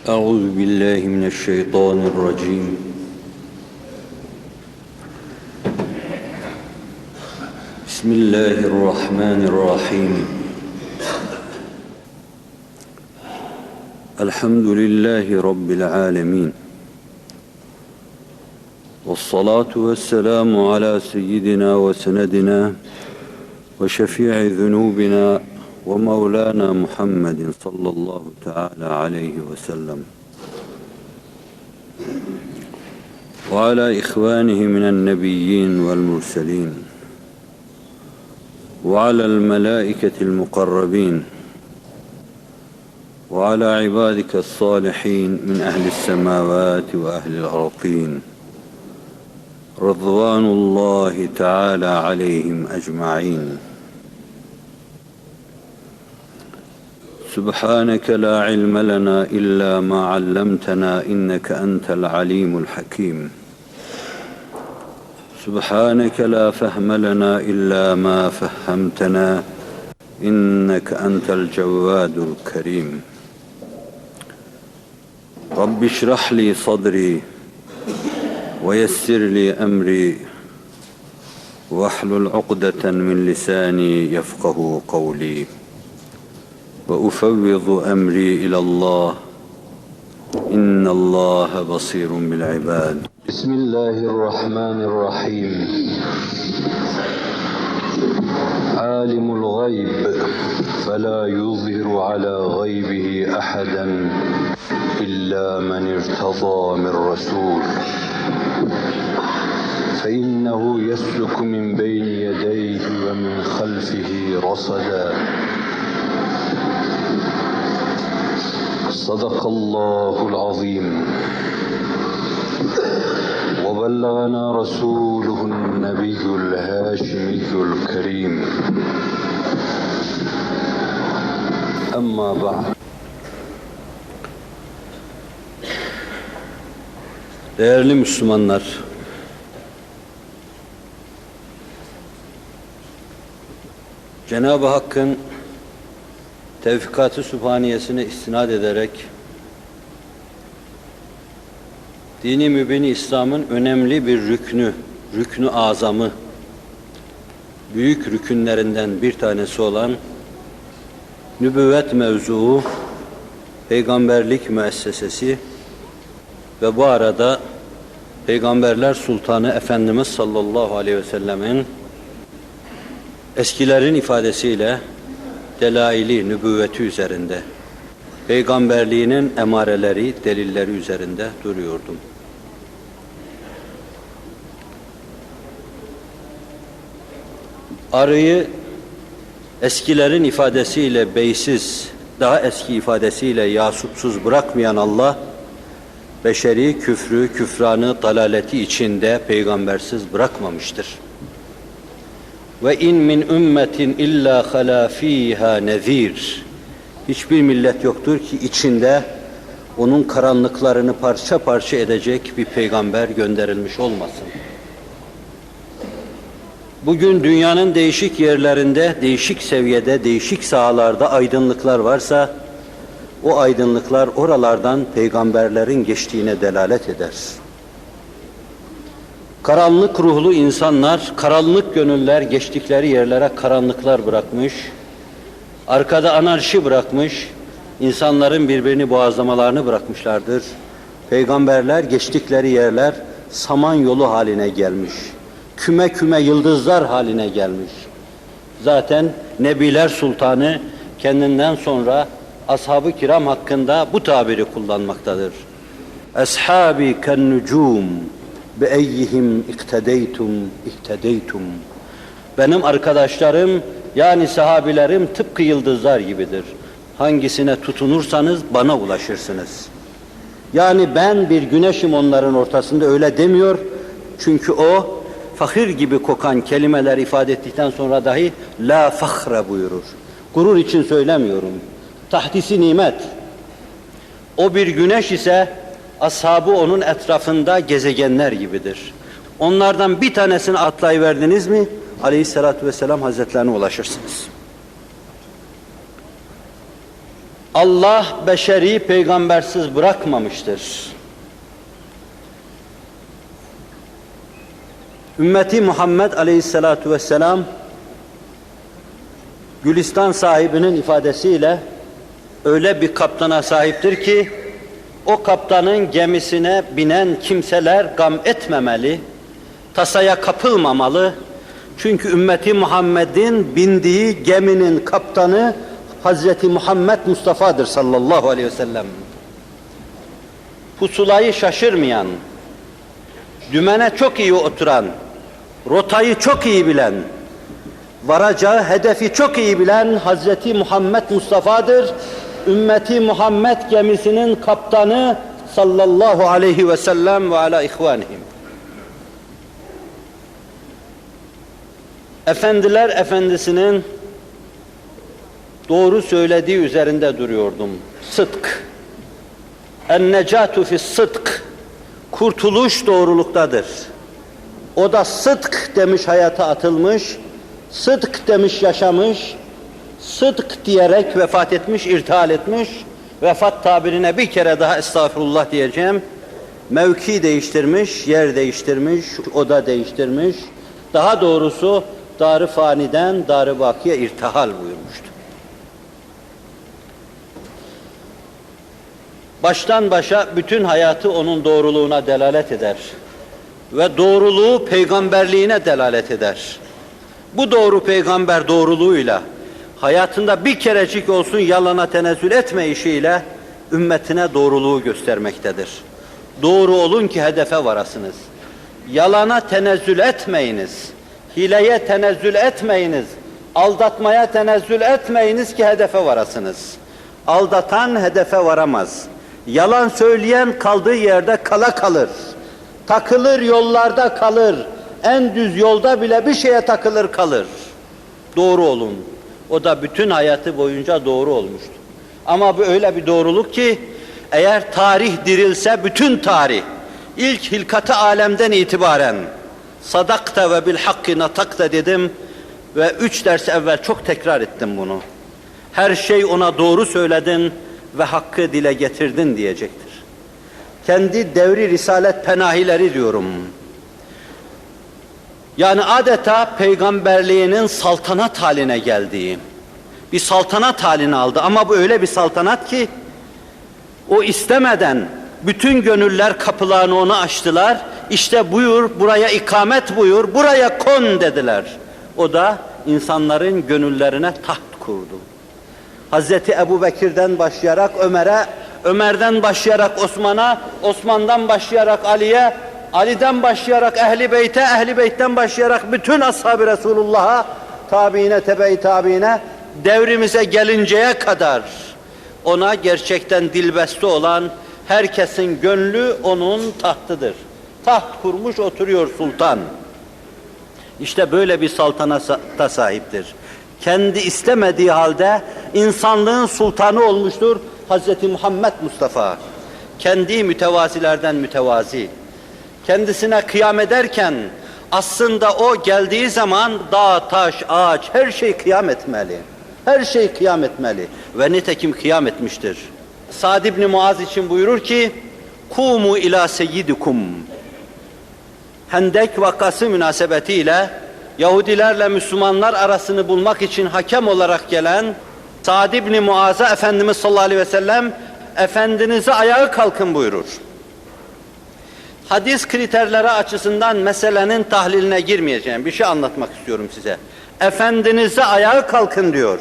أعوذ بالله من الشيطان الرجيم. بسم الله الرحمن الرحيم. الحمد لله رب العالمين، والصلاة والسلام على سيدنا وسندنا وشفيع ذنوبنا ومولانا محمد صلى الله تعالى عليه وسلم، وعلى إخوانه من النبيين والمرسلين، وعلى الملائكة المقربين، وعلى عبادك الصالحين من أهل السماوات وأهل الأرضين، رضوان الله تعالى عليهم أجمعين. سبحانك لا علم لنا إلا ما علمتنا إنك أنت العليم الحكيم. سبحانك لا فهم لنا إلا ما فهمتنا إنك أنت الجواد الكريم. رب اشرح لي صدري ويسر لي أمري واحلل عقدة من لساني يفقه قولي، وأفوض أمري إلى الله إن الله بصير بالعباد. بسم الله الرحمن الرحيم. عالم الغيب فلا يظهر على غيبه أحدا إلا من ارتضى من رسول، فإنه يسلك من بين يديه ومن خلفه رصدا. صدق الله العظيم، وبلغنا رسوله النبي الهاشمي الكريم. أما بعد. Değerli Müslümanlar, Cenab-ı Hakk'ın tevfikat-ı sübhaniyesine istinad ederek dini mübin İslam'ın önemli bir rüknü azamı, büyük rükünlerinden bir tanesi olan nübüvvet mevzuu, peygamberlik müessesesi ve bu arada Peygamberler Sultanı Efendimiz sallallahu aleyhi ve sellemin eskilerin ifadesiyle delaili nübüvveti üzerinde, peygamberliğinin emareleri, delilleri üzerinde duruyordum. Arıyı eskilerin ifadesiyle beysiz, daha eski ifadesiyle yasupsuz bırakmayan Allah, beşeri küfrü, küfranı, dalaleti içinde peygambersiz bırakmamıştır. Ve in min ümmetin illa hala fiha nezir. Hiçbir millet yoktur ki içinde onun karanlıklarını parça parça edecek bir peygamber gönderilmiş olmasın. Bugün dünyanın değişik yerlerinde, değişik seviyede, değişik sahalarda aydınlıklar varsa, o aydınlıklar oralardan peygamberlerin geçtiğine delalet eder. Karanlık ruhlu insanlar, karanlık gönüller geçtikleri yerlere karanlıklar bırakmış, arkada anarşi bırakmış, insanların birbirini boğazlamalarını bırakmışlardır. Peygamberler geçtikleri yerler saman yolu haline gelmiş, küme küme yıldızlar haline gelmiş. Zaten Nebiler Sultanı kendinden sonra ashab-ı kiram hakkında bu tabiri kullanmaktadır. Eshabi kennucum be'eyyihim iktedeytum ihtedeytum. Benim arkadaşlarım yani sahabilerim tıpkı yıldızlar gibidir. Hangisine tutunursanız bana ulaşırsınız. Yani ben bir güneşim onların ortasında, öyle demiyor. Çünkü o fakir gibi kokan kelimeler ifade ettikten sonra dahi la fahre buyurur. Gurur için söylemiyorum. Tahdisi nimet. O bir güneş ise ashabı onun etrafında gezegenler gibidir. Onlardan bir tanesini atlayıverdiniz mi Aleyhisselatü Vesselam Hazretlerine ulaşırsınız. Allah beşeri peygambersiz bırakmamıştır. Ümmeti Muhammed aleyhissalatu vesselam, Gülistan sahibinin ifadesiyle öyle bir kaptana sahiptir ki, o kaptanın gemisine binen kimseler gam etmemeli, tasaya kapılmamalı. Çünkü ümmeti Muhammed'in bindiği geminin kaptanı Hazreti Muhammed Mustafa'dır sallallahu aleyhi ve sellem. Pusulayı şaşırmayan, dümene çok iyi oturan, rotayı çok iyi bilen, varacağı hedefi çok iyi bilen Hazreti Muhammed Mustafa'dır. Ümmeti Muhammed gemisinin kaptanı sallallahu aleyhi ve sellem ve ala ihvanihim. Efendiler Efendisi'nin doğru söylediği üzerinde duruyordum. Sıdk. En-necatu fis-sıdk. Kurtuluş doğruluktadır. O da sıdk demiş, hayata atılmış, sıdk demiş, yaşamış, sıdk diyerek vefat etmiş, irtihal etmiş. Vefat tabirine bir kere daha estağfurullah diyeceğim. Mevki değiştirmiş, yer değiştirmiş, oda değiştirmiş. Daha doğrusu dar-ı faniden dar-ı vakiye irtihal buyurmuştu. Baştan başa bütün hayatı onun doğruluğuna delalet eder. Ve doğruluğu peygamberliğine delalet eder. Bu doğru peygamber doğruluğuyla, hayatında bir kerecik olsun yalana tenezzül etmeyişiyle ümmetine doğruluğu göstermektedir. Doğru olun ki hedefe varasınız. Yalana tenezzül etmeyiniz. Hileye tenezzül etmeyiniz. Aldatmaya tenezzül etmeyiniz ki hedefe varasınız. Aldatan hedefe varamaz. Yalan söyleyen kaldığı yerde kala kalır. Takılır yollarda kalır. En düz yolda bile bir şeye takılır kalır. Doğru olun. O da bütün hayatı boyunca doğru olmuştu. Ama bu öyle bir doğruluk ki, eğer tarih dirilse bütün tarih, ilk hilkat-ı alemden itibaren sadakta ve bil hakki natakta dedim ve 3 ders evvel çok tekrar ettim bunu. Her şey ona doğru söyledin ve hakkı dile getirdin diyecektir. Kendi devri risalet penahileri diyorum. Yani adeta peygamberliğinin saltanat haline geldiği, bir saltanat halini aldı. Ama bu öyle bir saltanat ki, o istemeden bütün gönüller kapılarını ona açtılar. İşte buyur, buraya ikamet buyur, buraya kon dediler. O da insanların gönüllerine taht kurdu. Hazreti Ebubekir'den başlayarak Ömer'e, Ömer'den başlayarak Osman'a, Osman'dan başlayarak Ali'ye, Ali'den başlayarak Ehl-i Beyt'e, Ehl-i Beyt'ten başlayarak bütün ashab-ı Resulullah'a, tabiine, tebe-i tabiine, devrimize gelinceye kadar ona gerçekten dilbeste olan herkesin gönlü onun tahtıdır. Taht kurmuş oturuyor sultan. İşte böyle bir saltanata sahiptir. Kendi istemediği halde insanlığın sultanı olmuştur Hazreti Muhammed Mustafa. Kendi mütevazilerden mütevazi. Kendisine kıyam ederken aslında o geldiği zaman dağ, taş, ağaç her şey kıyam etmeli. Her şey kıyam etmeli ve nitekim kıyam etmiştir. Sa'd ibn Muaz için buyurur ki: "Kumu ila seyyidikum." Hendek vakası münasebetiyle Yahudilerle Müslümanlar arasını bulmak için hakem olarak gelen Sa'd ibn Muaz'a Efendimiz sallallahu aleyhi ve sellem "Efendinize ayağa kalkın" buyurur. Hadis kriterleri açısından meselenin tahliline girmeyeceğim. Bir şey anlatmak istiyorum size. Efendinize ayağa kalkın diyor.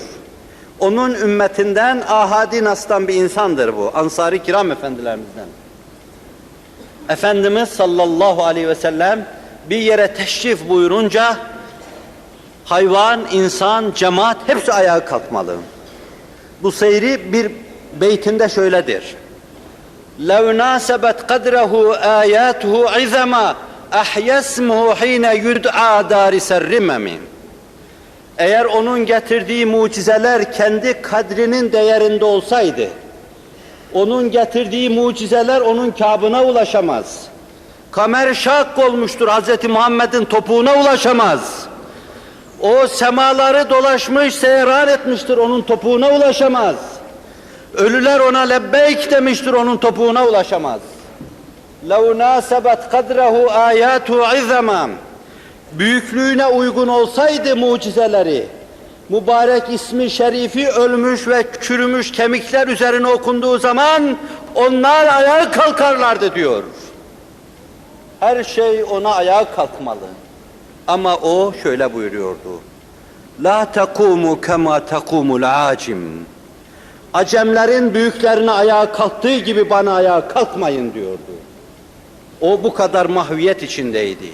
Onun ümmetinden ahadi nas'tan bir insandır bu. Ansar-ı kiram efendilerimizden. Efendimiz sallallahu aleyhi ve sellem bir yere teşrif buyurunca hayvan, insan, cemaat hepsi ayağa kalkmalı. Bu seyri bir beytinde şöyledir: لَوْ نَاسَبَتْ قَدْرَهُ آيَاتُهُ عِذَمًا اَحْيَسْمُهُ حِينَ يُدْعَى دَارِ سَرِّمَمٍ. Eğer onun getirdiği mucizeler kendi kadrinin değerinde olsaydı, onun getirdiği mucizeler onun kâbına ulaşamaz. Kamer şak olmuştur, Hz. Muhammed'in topuğuna ulaşamaz. O semaları dolaşmış, seyran etmiştir, onun topuğuna ulaşamaz. Ölüler ona lebbeyk demiştir, onun topuğuna ulaşamaz. لَوْ نَاسَبَتْ قَدْرَهُ آيَاتُ عِظَمًا Büyüklüğüne uygun olsaydı mucizeleri, mübarek ismi şerifi ölmüş ve çürümüş kemikler üzerine okunduğu zaman onlar ayağa kalkarlardı diyor. Her şey ona ayağa kalkmalı. Ama o şöyle buyuruyordu. La takumu kema takumul acim. Acemlerin büyüklerine ayağa kalktığı gibi bana ayağa kalkmayın diyordu. O bu kadar mahviyet içindeydi.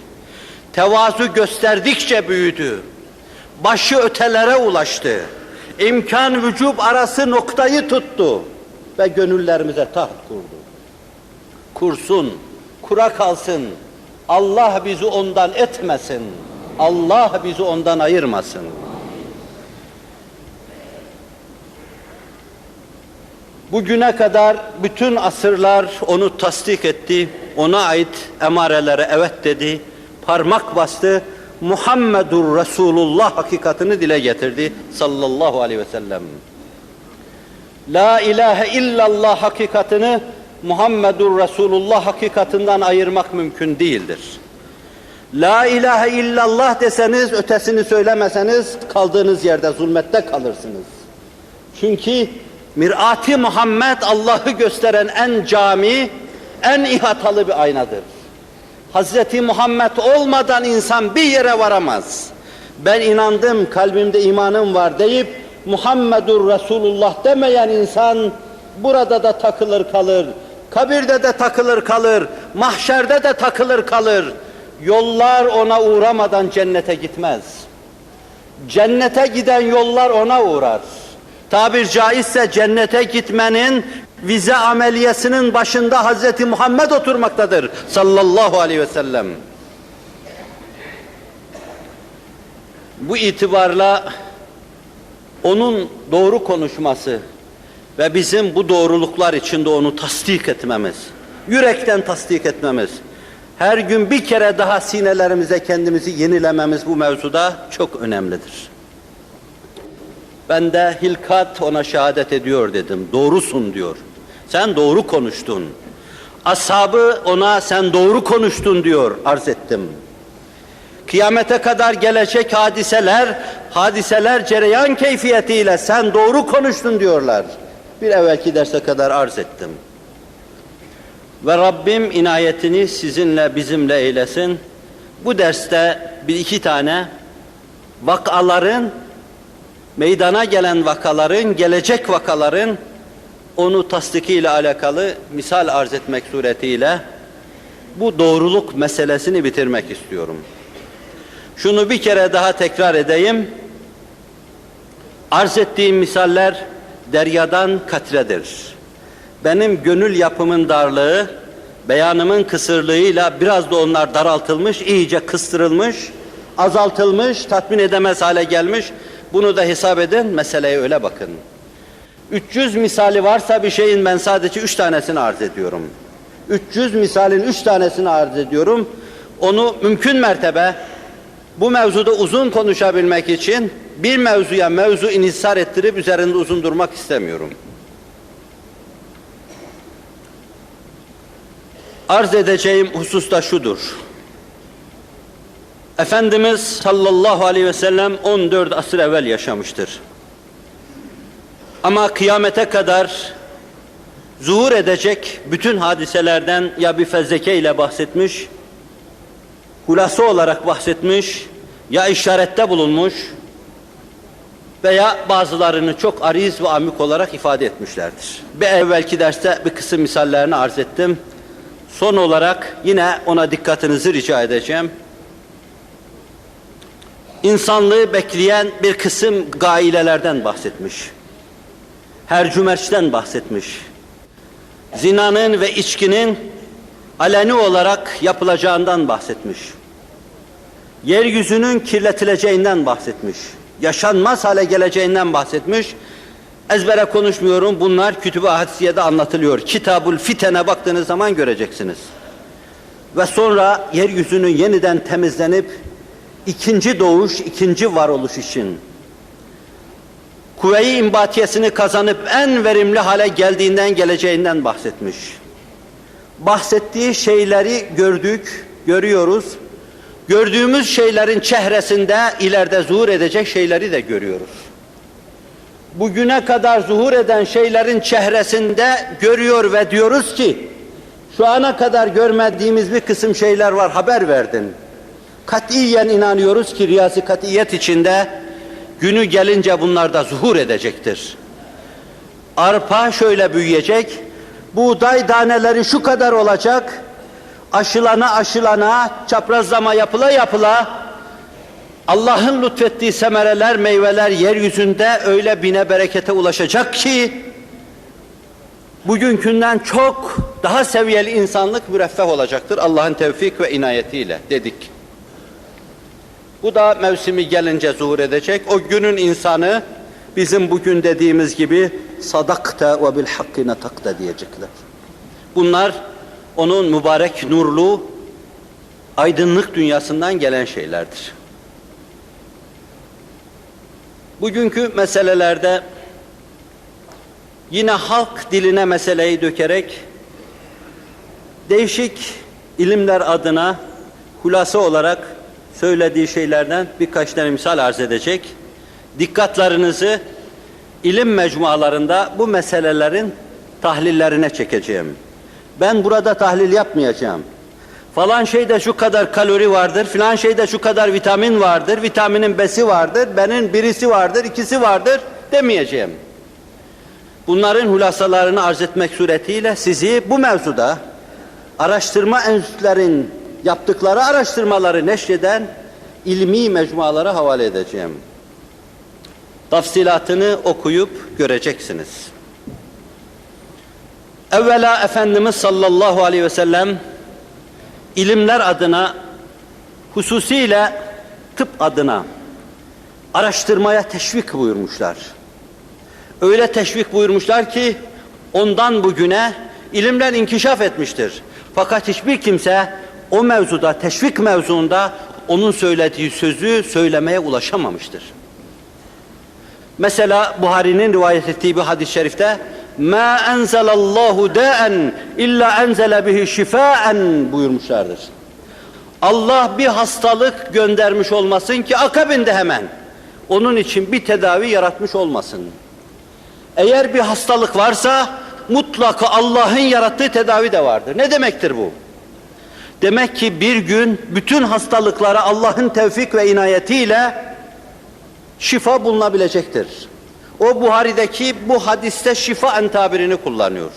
Tevazu gösterdikçe büyüdü. Başı ötelere ulaştı. İmkan vücub arası noktayı tuttu ve gönüllerimize taht kurdu. Kursun, kura kalsın. Allah bizi ondan etmesin. Allah bizi ondan ayırmasın. Bugüne kadar bütün asırlar onu tasdik etti, ona ait emarelere evet dedi, parmak bastı, Muhammedur Resulullah hakikatini dile getirdi sallallahu aleyhi ve sellem. La ilahe illallah hakikatini Muhammedur Resulullah hakikatinden ayırmak mümkün değildir. La ilahe illallah deseniz, ötesini söylemeseniz kaldığınız yerde zulmette kalırsınız. Çünkü Mirat-ı Muhammed Allah'ı gösteren en cami, en ihatalı bir aynadır. Hazreti Muhammed olmadan insan bir yere varamaz. Ben inandım, kalbimde imanım var deyip Muhammedur Resulullah demeyen insan burada da takılır kalır, kabirde de takılır kalır, mahşerde de takılır kalır. Yollar ona uğramadan cennete gitmez. Cennete giden yollar ona uğrar. Tabir caizse cennete gitmenin vize ameliyesinin başında Hazreti Muhammed oturmaktadır sallallahu aleyhi ve sellem. Bu itibarla onun doğru konuşması ve bizim bu doğruluklar içinde onu tasdik etmemiz, yürekten tasdik etmemiz, her gün bir kere daha sinelerimize kendimizi yenilememiz bu mevzuda çok önemlidir. Ben de hilkat ona şehadet ediyor dedim. Doğrusun diyor. Sen doğru konuştun. Ashabı ona sen doğru konuştun diyor, arz ettim. Kıyamete kadar gelecek hadiseler cereyan keyfiyetiyle sen doğru konuştun diyorlar. Bir evvelki derse kadar arz ettim. Ve Rabbim inayetini sizinle bizimle eylesin. Bu derste bir iki tane vakaların, meydana gelen vakaların, gelecek vakaların onu tasdikiyle alakalı misal arz etmek suretiyle bu doğruluk meselesini bitirmek istiyorum. Şunu bir kere daha tekrar edeyim. Arz ettiğim misaller deryadan katredir. Benim gönül yapımın darlığı, beyanımın kısırlığıyla biraz da onlar daraltılmış, iyice kıstırılmış, azaltılmış, tatmin edemez hale gelmiş. Bunu da hesap edin, meseleye öyle bakın. 300 misali varsa bir şeyin ben sadece 3 tanesini arz ediyorum. 300 misalin 3 tanesini arz ediyorum. Onu mümkün mertebe bu mevzuda uzun konuşabilmek için bir mevzuya mevzu inhisar ettirip üzerinde uzun durmak istemiyorum. Arz edeceğim husus da şudur. Efendimiz sallallahu aleyhi ve sellem 14 asır evvel yaşamıştır. Ama kıyamete kadar zuhur edecek bütün hadiselerden ya bir fezleke ile bahsetmiş, hulasa olarak bahsetmiş, ya işarette bulunmuş veya bazılarını çok ariz ve amik olarak ifade etmişlerdir. Bir evvelki derste bir kısım misallerini arz ettim. Son olarak yine ona dikkatinizi rica edeceğim. İnsanlığı bekleyen bir kısım gailelerden bahsetmiş. Hercümerçten bahsetmiş. Zinanın ve içkinin aleni olarak yapılacağından bahsetmiş. Yeryüzünün kirletileceğinden bahsetmiş. Yaşanmaz hale geleceğinden bahsetmiş. Ezbere konuşmuyorum, bunlar Kütüb-i Hadisiye'de anlatılıyor. Kitabul Fiten'e baktığınız zaman göreceksiniz. Ve sonra yeryüzünün yeniden temizlenip ikinci doğuş, ikinci varoluş için kuvve-i imbatiyesini kazanıp en verimli hale geldiğinden, geleceğinden bahsetmiş. Bahsettiği şeyleri gördük, görüyoruz. Gördüğümüz şeylerin çehresinde ileride zuhur edecek şeyleri de görüyoruz. Bugüne kadar zuhur eden şeylerin çehresinde görüyor ve diyoruz ki, şu ana kadar görmediğimiz bir kısım şeyler var, haber verdin. Katiyen inanıyoruz ki riyaz-ı katiyet içinde günü gelince bunlar da zuhur edecektir. Arpa şöyle büyüyecek, buğday taneleri şu kadar olacak, aşılana, çaprazlama yapıla Allah'ın lütfettiği semereler, meyveler yeryüzünde öyle bine berekete ulaşacak ki bugünkünden çok daha seviyeli insanlık müreffeh olacaktır Allah'ın tevfik ve inayetiyle dedik. Bu da mevsimi gelince zuhur edecek. O günün insanı bizim bugün dediğimiz gibi sadakta ve bil hakkı natakta diyecekler. Bunlar onun mübarek nurlu aydınlık dünyasından gelen şeylerdir. Bugünkü meselelerde yine halk diline meseleyi dökerek değişik ilimler adına hulasa olarak söylediği şeylerden birkaç tane misal arz edecek. Dikkatlerinizi ilim mecmualarında bu meselelerin tahlillerine çekeceğim. Ben burada tahlil yapmayacağım. Falan şeyde şu kadar kalori vardır, filan şeyde şu kadar vitamin vardır, vitaminin besi vardır, benin birisi vardır, ikisi vardır demeyeceğim. Bunların hulasalarını arz etmek suretiyle sizi bu mevzuda araştırma enstitülerin yaptıkları araştırmaları neşreden ilmi mecmualara havale edeceğim. Tafsilatını okuyup göreceksiniz. Evvela Efendimiz sallallahu aleyhi ve sellem ilimler adına, hususiyle tıp adına araştırmaya teşvik buyurmuşlar. Öyle teşvik buyurmuşlar ki ondan bugüne ilimler inkişaf etmiştir. Fakat hiçbir kimse o mevzuda, teşvik mevzuunda onun söylediği sözü söylemeye ulaşamamıştır. Mesela Buhari'nin rivayet ettiği bir hadis-i şerifte مَا أَنْزَلَ اللّٰهُ دَاءً اِلَّا أَنْزَلَ بِهِ شِفَاءً buyurmuşlardır. Allah bir hastalık göndermiş olmasın ki akabinde hemen onun için bir tedavi yaratmış olmasın. Eğer bir hastalık varsa mutlaka Allah'ın yarattığı tedavi de vardır. Ne demektir bu? Demek ki bir gün bütün hastalıklara Allah'ın tevfik ve inayetiyle şifa bulunabilecektir. O Buhari'deki bu hadiste şifa tabirini kullanıyor.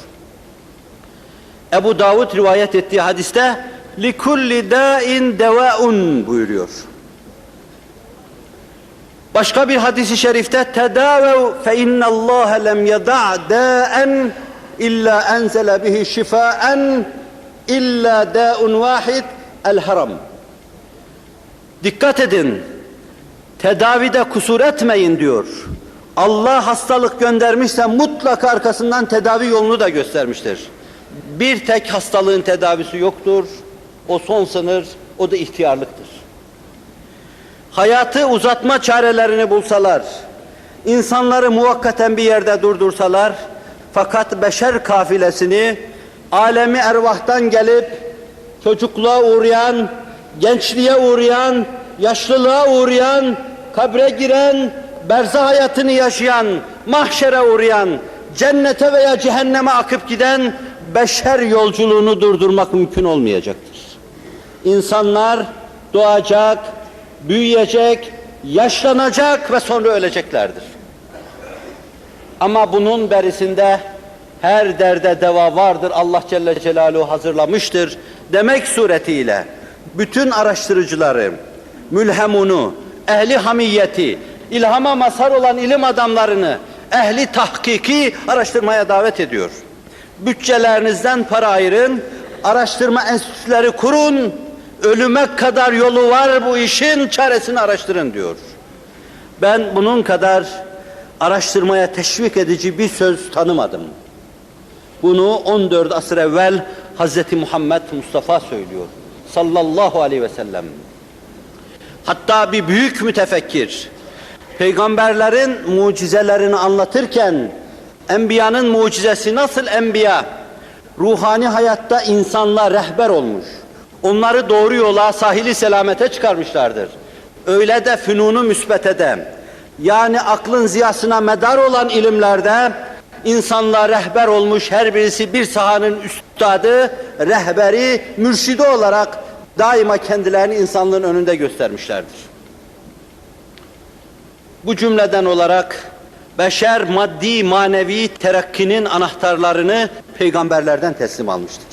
Ebu Davud rivayet ettiği hadiste likulli dâin devâun buyuruyor. Başka bir hadis-i şerifte tedâvev fe innallâhe lem yedâ dâen illa enzele bihi şifâen illa dâun vâhid el haram. Dikkat edin, tedavide kusur etmeyin diyor. Allah hastalık göndermişse mutlaka arkasından tedavi yolunu da göstermiştir. Bir tek hastalığın tedavisi yoktur. O son sınır, o da ihtiyarlıktır. Hayatı uzatma çarelerini bulsalar, insanları muvakkaten bir yerde durdursalar, fakat beşer kafilesini alemi ervahtan gelip çocukluğa uğrayan, gençliğe uğrayan, yaşlılığa uğrayan, kabre giren, berzah hayatını yaşayan, mahşere uğrayan, cennete veya cehenneme akıp giden beşer yolculuğunu durdurmak mümkün olmayacaktır. İnsanlar doğacak, büyüyecek, yaşlanacak ve sonra öleceklerdir. Ama bunun berisinde her derde deva vardır, Allah Celle Celaluhu hazırlamıştır demek suretiyle bütün araştırıcıları, mülhemunu, ehli hamiyeti, ilhama mazhar olan ilim adamlarını, ehli tahkiki araştırmaya davet ediyor. Bütçelerinizden para ayırın, araştırma enstitüleri kurun, ölüme kadar yolu var bu işin, çaresini araştırın diyor. Ben bunun kadar araştırmaya teşvik edici bir söz tanımadım. Bunu 14 asır evvel Hz. Muhammed Mustafa söylüyor sallallahu aleyhi ve sellem. Hatta bir büyük mütefekkir, Peygamberlerin mucizelerini anlatırken, enbiyanın mucizesi nasıl enbiya, ruhani hayatta insanla rehber olmuş, onları doğru yola, sahili selamete çıkarmışlardır. Öyle de fünunu müsbetede, yani aklın ziyasına medar olan ilimlerde, insanla rehber olmuş, her birisi bir sahanın üstadı, rehberi, mürşidi olarak daima kendilerini insanlığın önünde göstermişlerdir. Bu cümleden olarak beşer maddi manevi terakkinin anahtarlarını peygamberlerden teslim almıştır.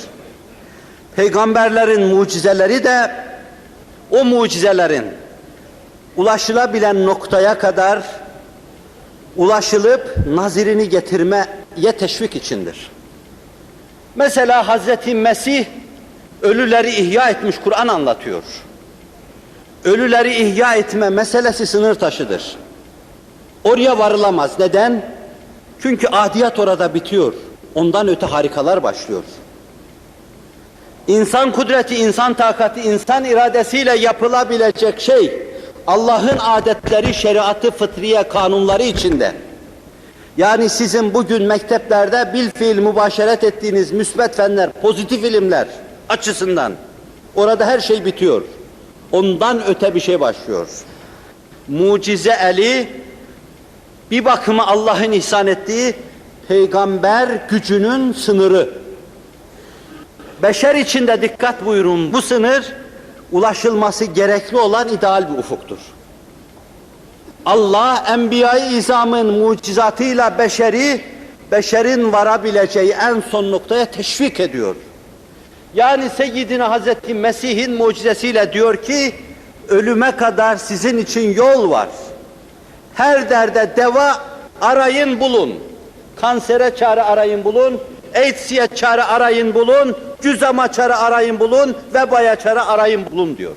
Peygamberlerin mucizeleri de o mucizelerin ulaşılabilen noktaya kadar ulaşılıp nazirini getirmeye teşvik içindir. Mesela Hazreti Mesih ölüleri ihya etmiş, Kur'an anlatıyor. Ölüleri ihya etme meselesi sınır taşıdır. Oraya varılamaz. Neden? Çünkü adiyat orada bitiyor. Ondan öte harikalar başlıyor. İnsan kudreti, insan takati, insan iradesiyle yapılabilecek şey, Allah'ın adetleri, şeriatı, fıtriye, kanunları içinde. Yani sizin bugün mekteplerde bilfiil mübaşeret ettiğiniz müsbet fenler, pozitif ilimler açısından orada her şey bitiyor. Ondan öte bir şey başlıyor. Mucize eli, bir bakıma Allah'ın ihsan ettiği peygamber gücünün sınırı. Beşer içinde dikkat buyurun, bu sınır ulaşılması gerekli olan ideal bir ufuktur. Allah Enbiya-i İzam'ın mucizatıyla beşerin varabileceği en son noktaya teşvik ediyor. Yani Seyyidina Hazreti Mesih'in mucizesiyle diyor ki, ölüme kadar sizin için yol var. Her derde deva arayın bulun. Kansere çare arayın bulun. AIDS'ye çare arayın bulun. Cüzama çare arayın bulun. Vebaya çare arayın bulun diyor.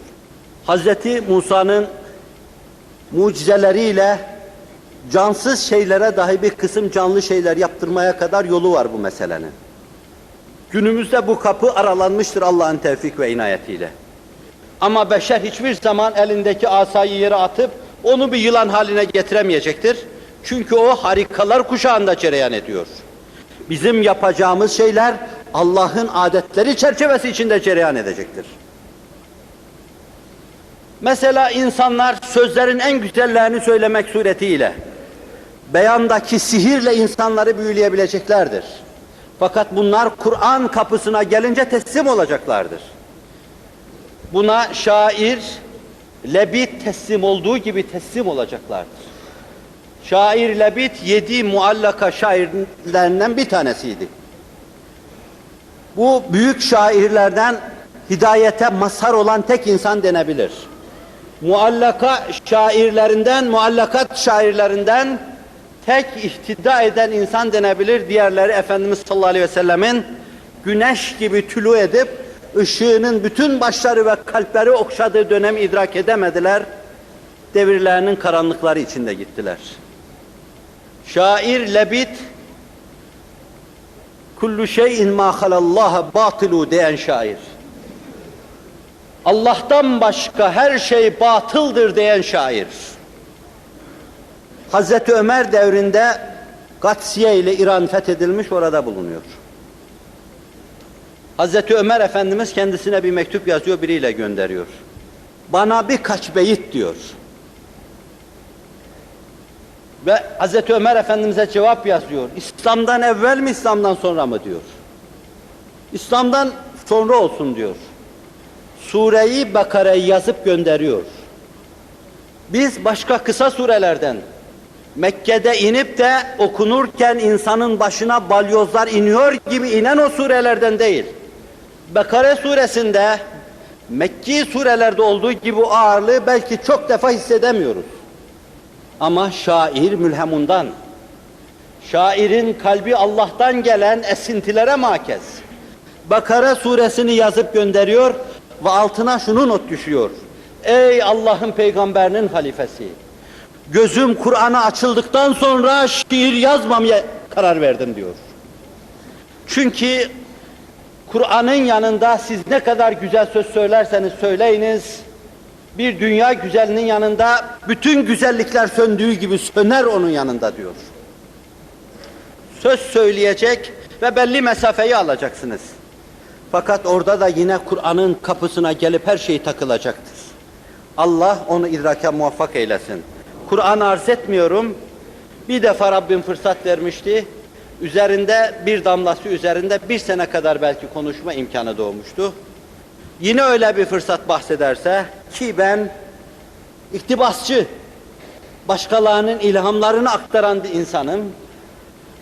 Hazreti Musa'nın mucizeleriyle cansız şeylere dahi bir kısım canlı şeyler yaptırmaya kadar yolu var bu meselenin. Günümüzde bu kapı aralanmıştır Allah'ın tevfik ve inayetiyle. Ama beşer hiçbir zaman elindeki asayı yere atıp onu bir yılan haline getiremeyecektir. Çünkü o harikalar kuşağında cereyan ediyor. Bizim yapacağımız şeyler Allah'ın adetleri çerçevesi içinde cereyan edecektir. Mesela insanlar sözlerin en güzellerini söylemek suretiyle, beyandaki sihirle insanları büyüleyebileceklerdir. Fakat bunlar Kur'an kapısına gelince teslim olacaklardır. Buna şair, Lebit teslim olduğu gibi teslim olacaklardır. Şair Lebit 7 muallaka şairlerinden bir tanesiydi. Bu büyük şairlerden hidayete mazhar olan tek insan denebilir. Muallakat şairlerinden tek ihtida eden insan denebilir. Diğerleri Efendimiz sallallahu aleyhi ve sellemin güneş gibi tülü edip ışığının bütün başları ve kalpleri okşadığı dönemi idrak edemediler. Devirlerinin karanlıkları içinde gittiler. Şair Lebit, kullu şeyin ma halallaha batilu diyen şair. Allah'tan başka her şey batıldır diyen şair. Hazreti Ömer devrinde Gatsiye ile İran fethedilmiş, orada bulunuyor. Hazreti Ömer Efendimiz kendisine bir mektup yazıyor, biriyle gönderiyor. Bana birkaç beyit diyor. Ve Hazreti Ömer Efendimiz'e cevap yazıyor. İslam'dan evvel mi, İslam'dan sonra mı diyor. İslam'dan sonra olsun diyor. Sure-i Bakara'yı yazıp gönderiyor. Biz başka kısa surelerden, Mekke'de inip de okunurken insanın başına balyozlar iniyor gibi inen o surelerden değil. Bekare suresinde, Mekki surelerde olduğu gibi o ağırlığı belki çok defa hissedemiyoruz. Ama şair mülhemundan, şairin kalbi Allah'tan gelen esintilere makez. Bakara suresini yazıp gönderiyor ve altına şunu not düşüyor. Ey Allah'ın peygamberinin halifesi! Gözüm Kur'an'a açıldıktan sonra şiir yazmamaya karar verdim diyor. Çünkü Kur'an'ın yanında siz ne kadar güzel söz söylerseniz söyleyiniz, Bir dünya güzelinin yanında bütün güzellikler söndüğü gibi söner onun yanında diyor. Söz söyleyecek ve belli mesafeyi alacaksınız. Fakat orada da yine Kur'an'ın kapısına gelip her şey takılacaktır. Allah onu idraka muvaffak eylesin. Kur'an arz etmiyorum. Bir defa Rabbim fırsat vermişti. Üzerinde bir damlası üzerinde bir sene kadar belki konuşma imkanı doğmuştu. Yine öyle bir fırsat bahsederse ki ben iktibasçı, başkalarının ilhamlarını aktaran bir insanım.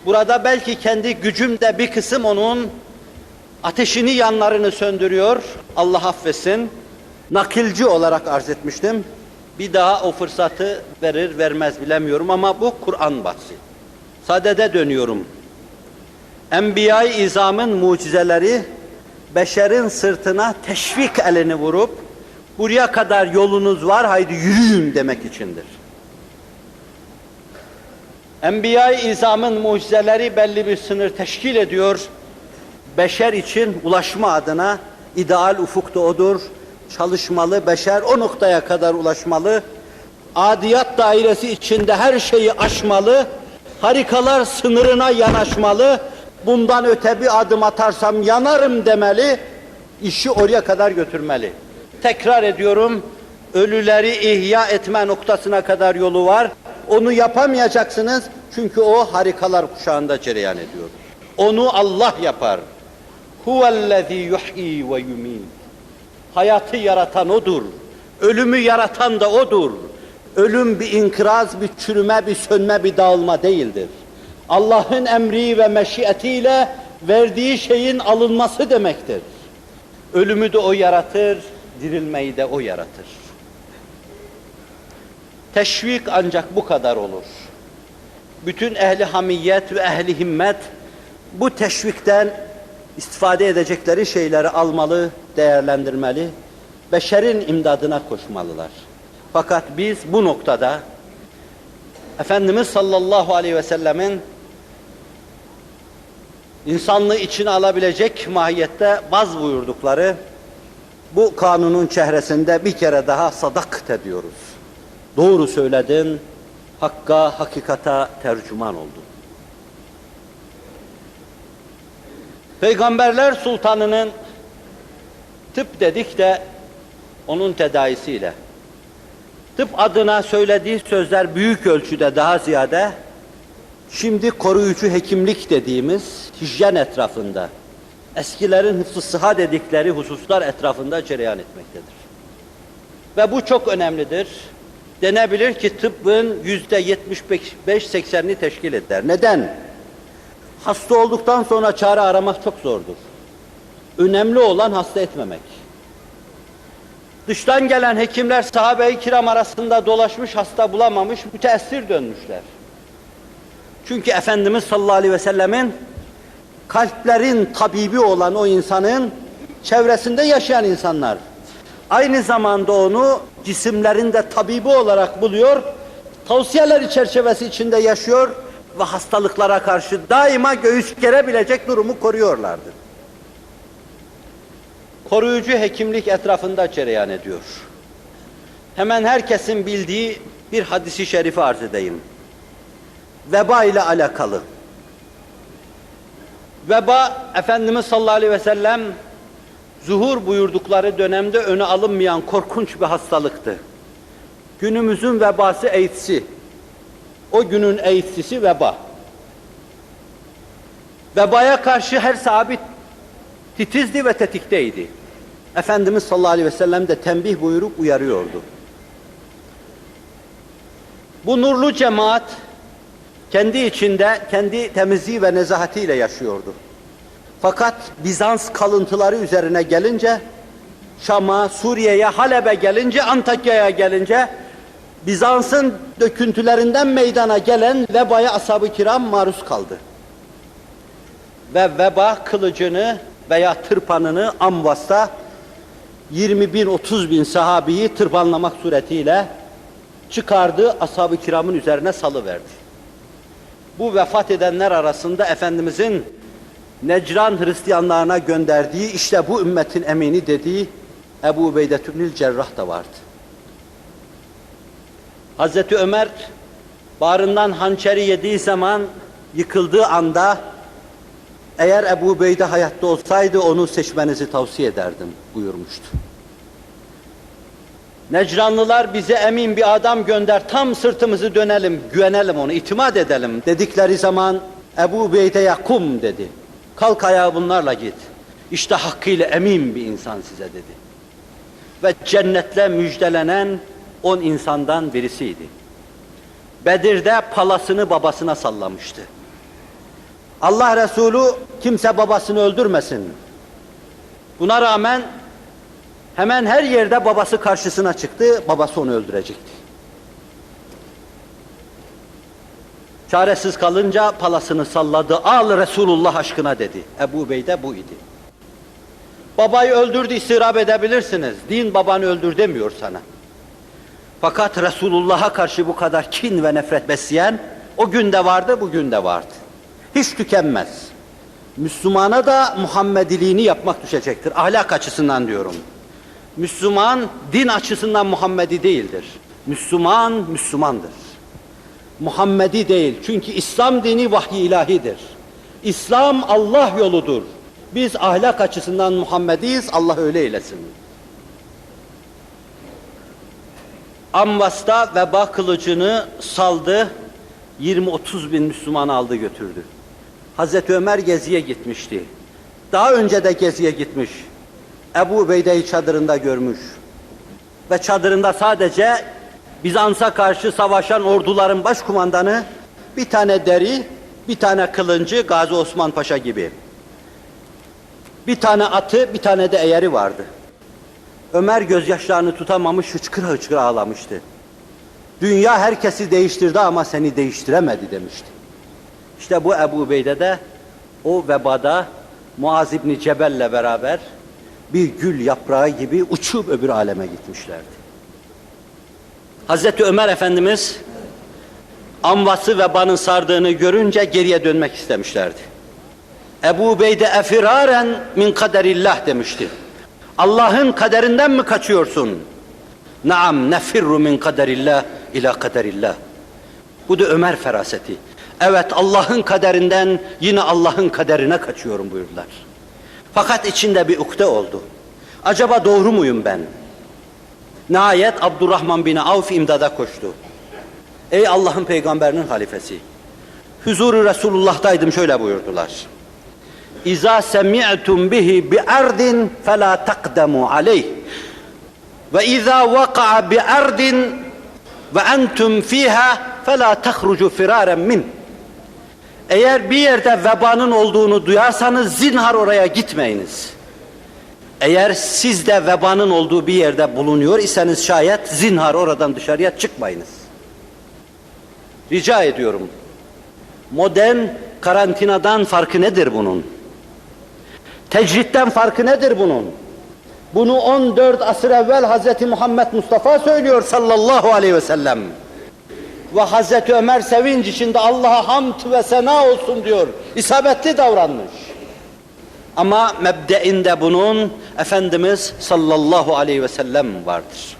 Burada belki kendi gücümde bir kısım onun ateşini yanlarını söndürüyor. Allah affetsin. Nakilci olarak arz etmiştim. Bir daha o fırsatı verir vermez bilemiyorum ama bu Kur'an bahsi. Sadede dönüyorum. Enbiya-i İzam'ın mucizeleri beşerin sırtına teşvik elini vurup buraya kadar yolunuz var haydi yürüyün demek içindir. Enbiya-i İzam'ın mucizeleri belli bir sınır teşkil ediyor. Beşer için ulaşma adına ideal ufukta odur. Çalışmalı, beşer o noktaya kadar ulaşmalı. Adiyat dairesi içinde her şeyi aşmalı. Harikalar sınırına yanaşmalı. Bundan öte bir adım atarsam yanarım demeli. İşi oraya kadar götürmeli. Tekrar ediyorum, ölüleri ihya etme noktasına kadar yolu var. Onu yapamayacaksınız çünkü o harikalar kuşağında cereyan ediyor. Onu Allah yapar. Huvellezî yuhyi ve yumît. Hayatı yaratan O'dur. Ölümü yaratan da O'dur. Ölüm bir inkıraz, bir çürüme, bir sönme, bir dağılma değildir. Allah'ın emri ve meşiyetiyle verdiği şeyin alınması demektir. Ölümü de O yaratır, dirilmeyi de O yaratır. Teşvik ancak bu kadar olur. Bütün ehli hamiyet ve ehli himmet bu teşvikten istifade edecekleri şeyleri almalı, değerlendirmeli, beşerin imdadına koşmalılar. Fakat biz bu noktada Efendimiz sallallahu aleyhi ve sellemin insanlığı içine alabilecek mahiyette vaz buyurdukları bu kanunun çehresinde bir kere daha sadakte diyoruz. Doğru söyledin, hakka, hakikata tercüman oldun. Peygamberler Sultanı'nın tıp dedik de onun tedavisiyle. Tıp adına söylediği sözler büyük ölçüde daha ziyade şimdi koruyucu hekimlik dediğimiz hijyen etrafında, eskilerin hıfz-ı sıha dedikleri hususlar etrafında cereyan etmektedir. Ve bu çok önemlidir. Denebilir ki tıbbın %75-80'ini teşkil eder. Neden? Hasta olduktan sonra çare aramak çok zordur. Önemli olan hasta etmemek. Dıştan gelen hekimler sahabe-i kiram arasında dolaşmış, hasta bulamamış, müteessir dönmüşler. Çünkü Efendimiz sallallahu aleyhi ve sellemin kalplerin tabibi olan o insanın çevresinde yaşayan insanlar. Aynı zamanda onu cisimlerin de tabibi olarak buluyor, tavsiyeleri çerçevesi içinde yaşıyor ve hastalıklara karşı daima göğüs gerebilecek durumu koruyorlardı. Koruyucu hekimlik etrafında cereyan ediyor. Hemen herkesin bildiği bir hadisi şerifi arz edeyim. Veba ile alakalı. Veba, Efendimiz sallallahu aleyhi ve sellem zuhur buyurdukları dönemde öne alınmayan korkunç bir hastalıktı. Günümüzün vebası AIDS'i. O günün AIDS'isi veba. Vebaya karşı her sahabi titizdi ve tetikteydi. Efendimiz sallallahu aleyhi ve sellem de tembih buyurup uyarıyordu. Bu nurlu cemaat kendi içinde, kendi temizliği ve nezahatiyle yaşıyordu. Fakat Bizans kalıntıları üzerine gelince, Şam'a, Suriye'ye, Halep'e gelince, Antakya'ya gelince, Bizans'ın döküntülerinden meydana gelen vebaya ashab-ı kiram maruz kaldı. Ve veba kılıcını veya tırpanını Amvas'ta 20 bin, 30 bin sahabiyi tırpanlamak suretiyle çıkardı, ashab-ı kiramın üzerine salıverdi. Bu vefat edenler arasında Efendimizin Necran Hristiyanlarına gönderdiği, işte bu ümmetin emini dediği Ebu Ubeyde ibn Cerrah da vardı. Hazreti Ömer bağrından hançeri yediği zaman, yıkıldığı anda, eğer Ebu Ubeyde hayatta olsaydı onu seçmenizi tavsiye ederdim buyurmuştu. Necranlılar bize emin bir adam gönder, tam sırtımızı dönelim, güvenelim ona, itimat edelim dedikleri zaman Ebu Ubeyde'ye kum dedi. Kalk ayağa bunlarla git. İşte hakkıyla emin bir insan size dedi. Ve cennetle müjdelenen 10 insandan birisiydi. Bedir'de palasını babasına sallamıştı. Allah Resulü kimse babasını öldürmesin. Buna rağmen hemen her yerde babası karşısına çıktı, babası onu öldürecekti. Çaresiz kalınca palasını salladı, al Resulullah aşkına dedi. Ebu Ubeyde bu idi. Babayı öldürdü, istirap edebilirsiniz. Din babanı öldür demiyor sana. Fakat Resulullah'a karşı bu kadar kin ve nefret besleyen o gün de vardı, bugün de vardı. Hiç tükenmez. Müslümana da Muhammediliğini yapmak düşecektir. Ahlak açısından diyorum. Müslüman din açısından Muhammedi değildir. Müslüman, Müslümandır. Muhammedi değil. Çünkü İslam dini vahiy ilahidir. İslam Allah yoludur. Biz ahlak açısından Muhammediyiz, Allah öyle eylesin. Amvas'ta veba kılıcını saldı, 20-30 bin Müslüman aldı götürdü. Hazreti Ömer geziye gitmişti. Daha önce de geziye gitmiş. Ebu Ubeyde'yi çadırında görmüş. Ve çadırında sadece Bizans'a karşı savaşan orduların başkumandanı, bir tane deri, bir tane kılıncı Gazi Osman Paşa gibi. Bir tane atı, bir tane de eğeri vardı. Ömer gözyaşlarını tutamamış, hıçkıra hıçkıra ağlamıştı. Dünya herkesi değiştirdi ama seni değiştiremedi demişti. İşte bu Ebu Ubeyde de o vebada Muaz İbni Cebel'le beraber bir gül yaprağı gibi uçup öbür aleme gitmişlerdi. Hazreti Ömer Efendimiz Amvas'ı vebanın sardığını görünce geriye dönmek istemişlerdi. Ebu Ubeyde efiraren min kaderillah demişti. Allah'ın kaderinden mi kaçıyorsun? Naam nefirru min kaderillah ila kaderillah. Bu da Ömer feraseti. Evet, Allah'ın kaderinden yine Allah'ın kaderine kaçıyorum buyurdular. Fakat içinde bir ukde oldu. Acaba doğru muyum ben? Nihayet Abdurrahman bin Avf imdada koştu. Ey Allah'ın peygamberinin halifesi. Huzuru Resulullah'taydım, şöyle buyurdular. İza semi'tum bihi bi'ardin fela taqdamu aleyh. Ve iza vaka'a bi'ardin ve entum fiha fela tahrucu firaren min. Eğer bir yerde vebanın olduğunu duyarsanız zinhar oraya gitmeyiniz. Eğer siz de vebanın olduğu bir yerde bulunuyor iseniz şayet zinhar oradan dışarıya çıkmayınız. Rica ediyorum. Modern karantinadan farkı nedir bunun? Tecritten farkı nedir bunun? Bunu 14 asır evvel Hz. Muhammed Mustafa söylüyor sallallahu aleyhi ve sellem. Ve Hz. Ömer sevinç içinde Allah'a hamd ve sena olsun diyor. İsabetli davranmış. Ama mebdeinde bunun Efendimiz sallallahu aleyhi ve sellem vardır.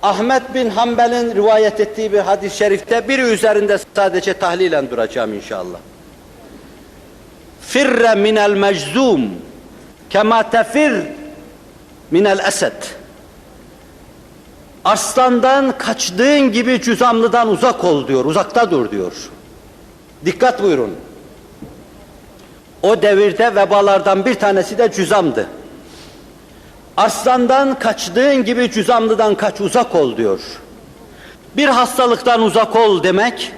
Ahmet bin Hanbel'in rivayet ettiği bir hadis-i şerifte biri üzerinde sadece tahlilen duracağım inşallah. Firre minel meczum kema tefir minel esed. Arslandan kaçtığın gibi cüzamlıdan uzak ol diyor, uzakta dur diyor. Dikkat buyurun. O devirde vebalardan bir tanesi de cüzamdı. Arslandan kaçtığın gibi cüzamlıdan kaç, uzak ol diyor. Bir hastalıktan uzak ol demek,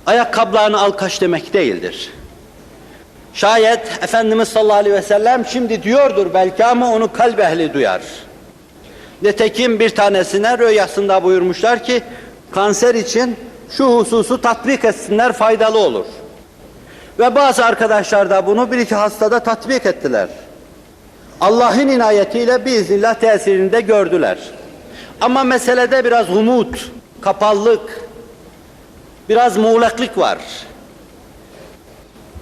ayakkabılarını al kaç demek değildir. Şayet Efendimiz sallallahu aleyhi ve sellem şimdi diyordur belki ama onu kalp ehli duyar. Nitekim bir tanesine rüyasında buyurmuşlar ki, kanser için şu hususu tatbik etsinler, faydalı olur. Ve bazı arkadaşlar da bunu bir iki hastada tatbik ettiler. Allah'ın inayetiyle biiznillah tesirini de gördüler. Ama meselede biraz umut, kapallık, biraz muğlaklık var.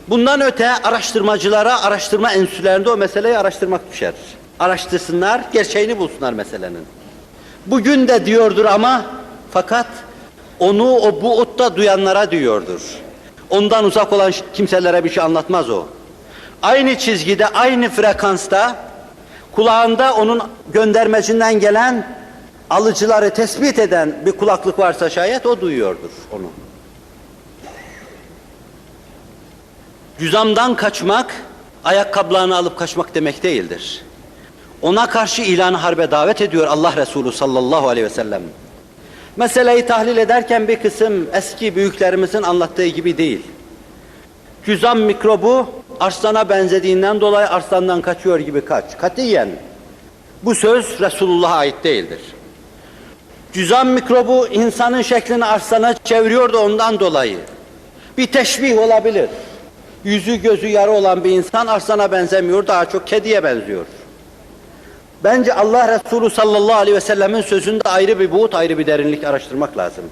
Bundan öte araştırmacılara, araştırma enstitülerinde o meseleyi araştırmak düşer. Araştırsınlar, gerçeğini bulsunlar meselenin. Bugün de diyordur ama fakat onu o buğutta duyanlara diyordur. Ondan uzak olan kimselere bir şey anlatmaz o. Aynı çizgide, aynı frekansta, kulağında onun göndermesinden gelen alıcıları tespit eden bir kulaklık varsa şayet o duyuyordur onu. Cüzamdan kaçmak, ayakkabılarını alıp kaçmak demek değildir. Ona karşı ilan-ı harbe davet ediyor Allah Resulü sallallahu aleyhi ve sellem. Meseleyi tahlil ederken bir kısım eski büyüklerimizin anlattığı gibi değil. Cüzam mikrobu arslana benzediğinden dolayı arslandan kaçıyor gibi kaç. Katiyen bu söz Resulullah'a ait değildir. Cüzam mikrobu insanın şeklini arslana çeviriyor da ondan dolayı. Bir teşbih olabilir. Yüzü gözü yarı olan bir insan arslana benzemiyor, daha çok kediye benziyor. Bence Allah Resulü sallallahu aleyhi ve sellemin sözünde ayrı bir buğut, ayrı bir derinlik araştırmak lazım.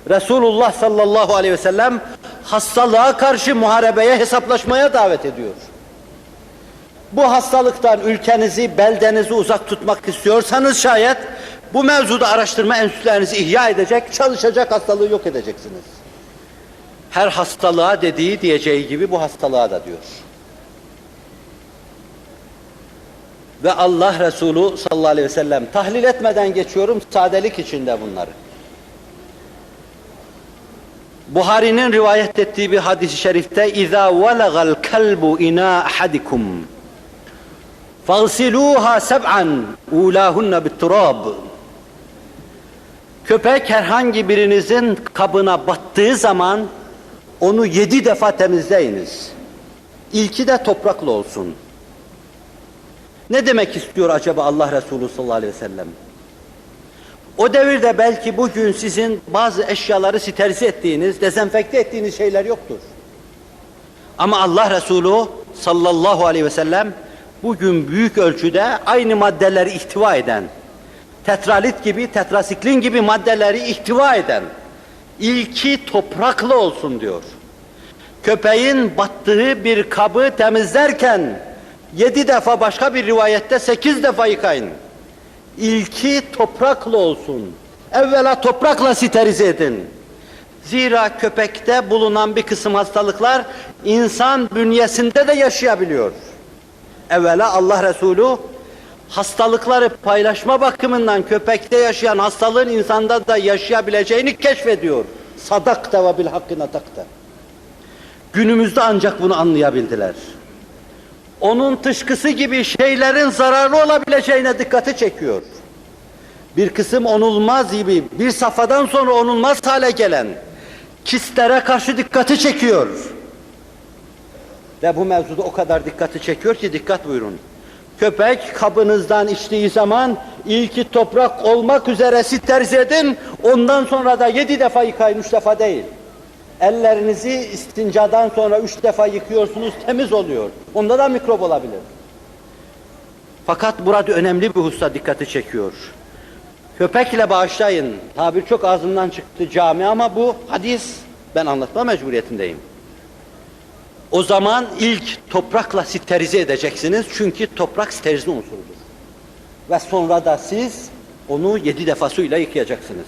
Resulullah sallallahu aleyhi ve sellem hastalığa karşı muharebeye, hesaplaşmaya davet ediyor. Bu hastalıktan ülkenizi, beldenizi uzak tutmak istiyorsanız şayet bu mevzuda araştırma enstitülerinizi ihya edecek, çalışacak, hastalığı yok edeceksiniz. Her hastalığa dediği diyeceği gibi bu hastalığa da diyor. Ve Allah Resulü sallallahu aleyhi ve sellem tahlil etmeden geçiyorum sadelik içinde bunları. Buhari'nin rivayet ettiği bir hadis-i şerifte اِذَا وَلَغَ الْكَلْبُ اِنَا اَحَدِكُمْ فَاغْسِلُوهَا سَبْعًا اُولَاهُنَّ بِالتُّرَابِ Köpek herhangi birinizin kabına battığı zaman onu 7 defa temizleyiniz. İlki de toprakla olsun. Ne demek istiyor acaba Allah Resulü sallallahu aleyhi ve sellem? O devirde belki bugün sizin bazı eşyaları sterilize ettiğiniz, dezenfekte ettiğiniz şeyler yoktur. Ama Allah Resulü sallallahu aleyhi ve sellem bugün büyük ölçüde aynı maddeleri ihtiva eden, tetralit gibi, tetrasiklin gibi maddeleri ihtiva eden, ilki toprakla olsun diyor. Köpeğin battığı bir kabı temizlerken 7 defa, başka bir rivayette 8 defa yıkayın. İlki toprakla olsun. Evvela toprakla sterilize edin. Zira köpekte bulunan bir kısım hastalıklar insan bünyesinde de yaşayabiliyor. Evvela Allah Resulü hastalıkları paylaşma bakımından köpekte yaşayan hastalığın insanda da yaşayabileceğini keşfediyor. Sadakte ve bil hakkı natakte. Günümüzde ancak bunu anlayabildiler. Onun tışkısı gibi şeylerin zararlı olabileceğine dikkati çekiyor. Bir kısım onulmaz gibi, bir safhadan sonra onulmaz hale gelen kistlere karşı dikkati çekiyor. Ve bu mevzuda o kadar dikkati çekiyor ki dikkat buyurun. Köpek kabınızdan içtiği zaman ilki toprak olmak üzere sterilize edin, ondan sonra da 7 defa yıkayın, 3 defa değil. Ellerinizi istincadan sonra 3 defa yıkıyorsunuz, temiz oluyor. Onda da mikrop olabilir. Fakat burada önemli bir hususa dikkati çekiyor. Köpekle bağışlayın, tabir çok ağzımdan çıktı cami ama bu hadis, ben anlatma mecburiyetindeyim. O zaman ilk toprakla sterilize edeceksiniz çünkü toprak sterilize unsurudur. Ve sonra da siz onu 7 defa suyla yıkayacaksınız.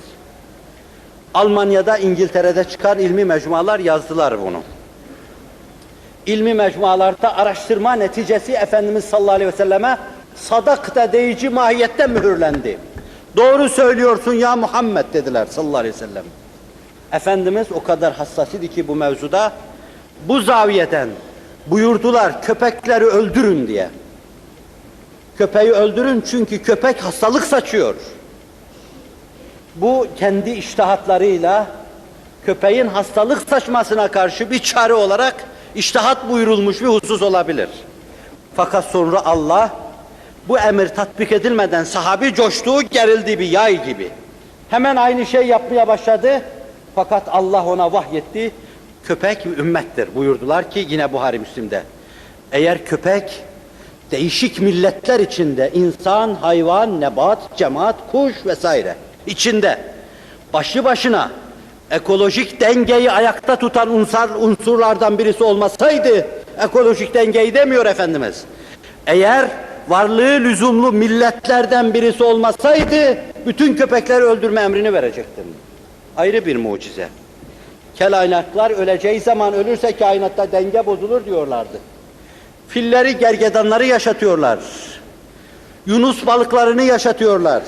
Almanya'da, İngiltere'de çıkan ilmi mecmualar yazdılar bunu. İlmi mecmualarda araştırma neticesi Efendimiz sallallahu aleyhi ve selleme sadakta deyici mahiyette mühürlendi. Doğru söylüyorsun ya Muhammed dediler sallallahu aleyhi ve sellem. Efendimiz o kadar hassas idi ki bu mevzuda, bu zaviyeden buyurdular köpekleri öldürün diye. Köpeği öldürün çünkü köpek hastalık saçıyor. Bu kendi içtihatlarıyla köpeğin hastalık saçmasına karşı bir çare olarak içtihat buyurulmuş bir husus olabilir. Fakat sonra Allah bu emir tatbik edilmeden sahabi coştuğu, gerildi bir yay gibi. Hemen aynı şey yapmaya başladı. Fakat Allah ona vahyetti. Köpek ümmettir buyurdular ki yine Buhari Müslim'de. Eğer köpek değişik milletler içinde insan, hayvan, nebat, cemaat, kuş vesaire içinde başlı başına ekolojik dengeyi ayakta tutan unsurlardan birisi olmasaydı, ekolojik dengeyi demiyor Efendimiz. Eğer varlığı lüzumlu milletlerden birisi olmasaydı bütün köpekleri öldürme emrini verecektim. Ayrı bir mucize. Kelaynaklar öleceği zaman ölürse kainatta denge bozulur diyorlardı. Filleri, gergedanları yaşatıyorlar. Yunus balıklarını yaşatıyorlar.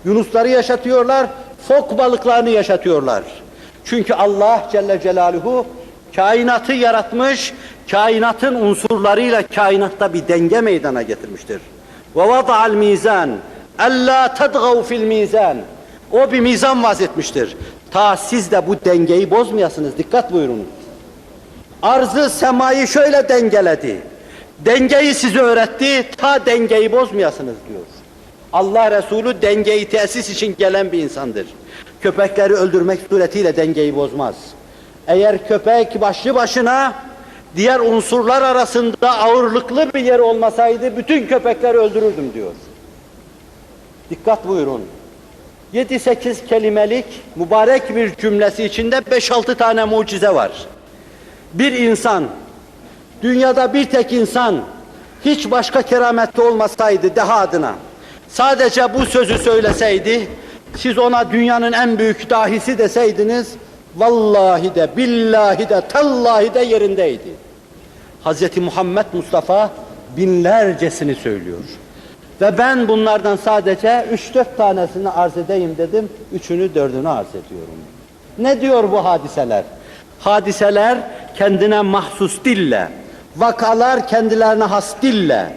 Yunusları yaşatıyorlar, fok balıklarını yaşatıyorlar. Çünkü Allah Celle Celaluhu kainatı yaratmış, kainatın unsurlarıyla kainatta bir denge meydana getirmiştir. وَوَضَعَ الْمِيزَانِ اَلَّا تَدْغَوْ فِي الْمِيزَانِ O bir mizan vaz etmiştir. Ta siz de bu dengeyi bozmayasınız, dikkat buyurunuz. Arzı, semayı şöyle dengeledi. Dengeyi size öğretti, ta dengeyi bozmayasınız diyor. Allah Resulü dengeyi tesis için gelen bir insandır. Köpekleri öldürmek suretiyle dengeyi bozmaz. Eğer köpek başlı başına diğer unsurlar arasında ağırlıklı bir yer olmasaydı bütün köpekleri öldürürdüm diyor. Dikkat buyurun. 7-8 kelimelik mübarek bir cümlesi içinde 5-6 tane mucize var. Bir insan, dünyada bir tek insan hiç başka keramette olmasaydı deha adına, sadece bu sözü söyleseydi, siz ona dünyanın en büyük dahisi deseydiniz, vallahi de, billahi de, tallahi de yerindeydi. Hz. Muhammed Mustafa binlercesini söylüyor. Ve ben bunlardan sadece 3-4 tanesini arz edeyim dedim, 3'ünü 4'ünü arz ediyorum. Ne diyor bu hadiseler? Hadiseler kendine mahsus dille, vakalar kendilerine has dille,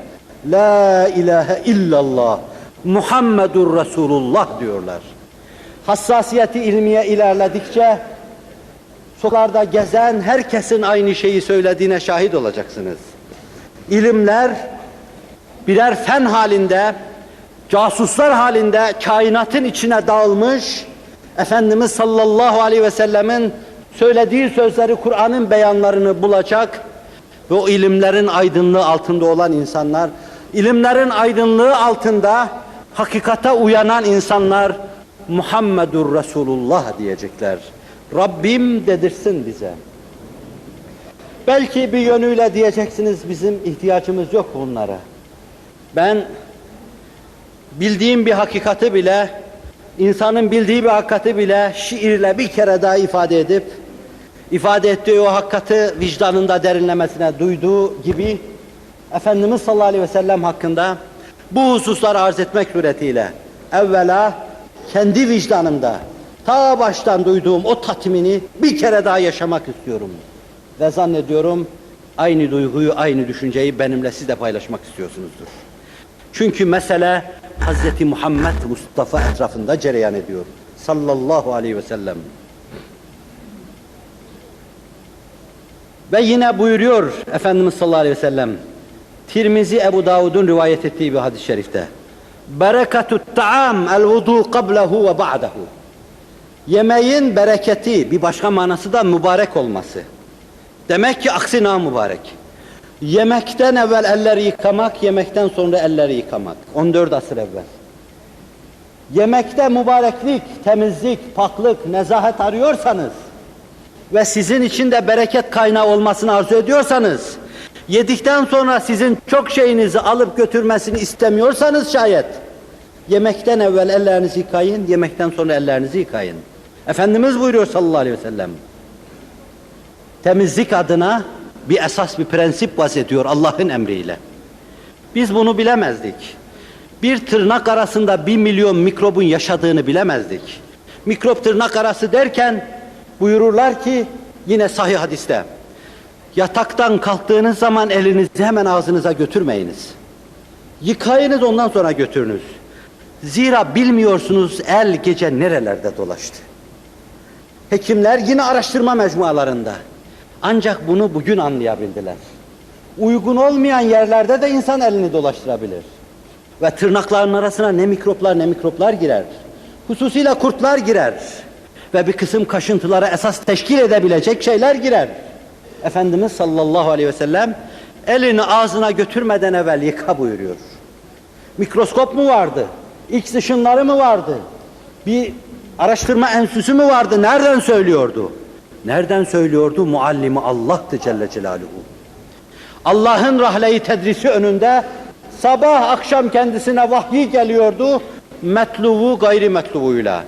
La ilahe illallah, Muhammedur Resulullah diyorlar. Hassasiyeti ilmiye ilerledikçe, sokaklarda gezen herkesin aynı şeyi söylediğine şahit olacaksınız. İlimler birer fen halinde, casuslar halinde kainatın içine dağılmış, Efendimiz sallallahu aleyhi ve sellemin söylediği sözleri, Kur'an'ın beyanlarını bulacak ve o ilimlerin aydınlığı altında olan insanlar, ilimlerin aydınlığı altında hakikate uyanan insanlar Muhammedur Resulullah diyecekler. Rabbim dedirsin bize. Belki bir yönüyle diyeceksiniz bizim ihtiyacımız yok bunlara. Ben bildiğim bir hakikati bile, insanın bildiği bir hakikati bile şiirle bir kere daha ifade edip, ifade ettiği o hakikati vicdanında derinlemesine duyduğu gibi, Efendimiz sallallahu aleyhi ve sellem hakkında bu hususları arz etmek suretiyle evvela kendi vicdanımda ta baştan duyduğum o tatmini bir kere daha yaşamak istiyorum. Ve zannediyorum aynı duyguyu, aynı düşünceyi benimle siz de paylaşmak istiyorsunuzdur. Çünkü mesele Hz. Muhammed Mustafa etrafında cereyan ediyor. Sallallahu aleyhi ve sellem. Ve yine buyuruyor Efendimiz sallallahu aleyhi ve sellem, Tirmizi Ebu Davud'un rivayet ettiği bir hadis-i şerifte, Berekatut ta'am el vudu qablehu ve ba'dehu. Yemeğin bereketi, bir başka manası da mübarek olması. Demek ki aksine mübarek. Yemekten evvel elleri yıkamak, yemekten sonra elleri yıkamak. 14 asır evvel. Yemekte mübareklik, temizlik, paklık, nezahet arıyorsanız ve sizin için de bereket kaynağı olmasını arzu ediyorsanız, yedikten sonra sizin çok şeyinizi alıp götürmesini istemiyorsanız şayet, yemekten evvel ellerinizi yıkayın, yemekten sonra ellerinizi yıkayın. Efendimiz buyuruyor sallallahu aleyhi ve sellem, temizlik adına bir esas, bir prensip vaz ediyor Allah'ın emriyle. Biz bunu bilemezdik. Bir tırnak arasında 1 milyon mikrobun yaşadığını bilemezdik. Mikrop tırnak arası derken buyururlar ki, yine sahih hadiste, yataktan kalktığınız zaman elinizi hemen ağzınıza götürmeyiniz. Yıkayınız, ondan sonra götürünüz. Zira bilmiyorsunuz el gece nerelerde dolaştı. Hekimler yine araştırma mecmualarında. Ancak bunu bugün anlayabildiler. Uygun olmayan yerlerde de insan elini dolaştırabilir. Ve tırnakların arasına ne mikroplar girer. Hususiyle kurtlar girer. Ve bir kısım kaşıntılara esas teşkil edebilecek şeyler girer. Efendimiz sallallahu aleyhi ve sellem elini ağzına götürmeden evvel yıka buyuruyor. Mikroskop mu vardı? X ışınları mı vardı? Bir araştırma enstitüsü mü vardı? Nereden söylüyordu? Nereden söylüyordu? Muallimi Allah'tı Celle Celaluhu. Allah'ın rahle-i tedrisi önünde sabah akşam kendisine vahyi geliyordu. metlubu gayri metlubuyla.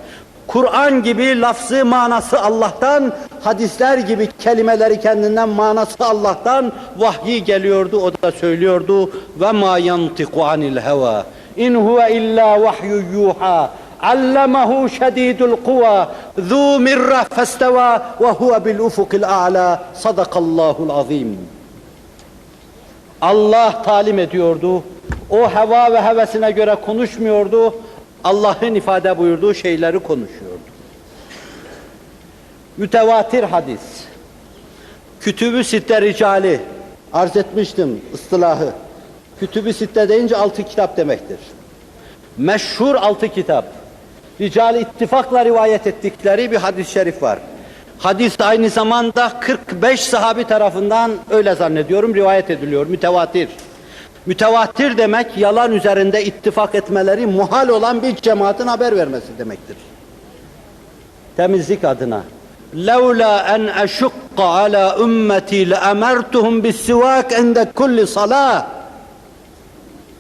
Kur'an gibi lafzı manası Allah'tan, hadisler gibi kelimeleri kendinden manası Allah'tan vahyi geliyordu, o da söylüyordu. Ve ma yantiku anil heva in huve illa vahyu yuha allamahu şedidul kuva zu mirra festeva ve huve bil ufukil a'la sadakallahul azim. Allah talim ediyordu. O heva ve hevesine göre konuşmuyordu. Allah'ın ifade buyurduğu şeyleri konuşuyordu. Mütevatir hadis. Kütüb-ü Sitte ricali. Arz etmiştim ıstılahı. Kütüb-ü Sitte deyince 6 kitap demektir. Meşhur 6 kitap. Rical ittifakla rivayet ettikleri bir hadis-i şerif var. Hadis aynı zamanda 45 sahabi tarafından öyle zannediyorum rivayet ediliyor. Mütevatir. Mütevatir demek yalan üzerinde ittifak etmeleri muhal olan bir cemaatin haber vermesi demektir. Temizlik adına. لَوْلَا أَنْ أَشُقَّ عَلَى أُمَّتِي لَأَمَرْتُهُمْ بِالسِّوَاكِ عِنْدَ كُلِّ صَلَاةٍ.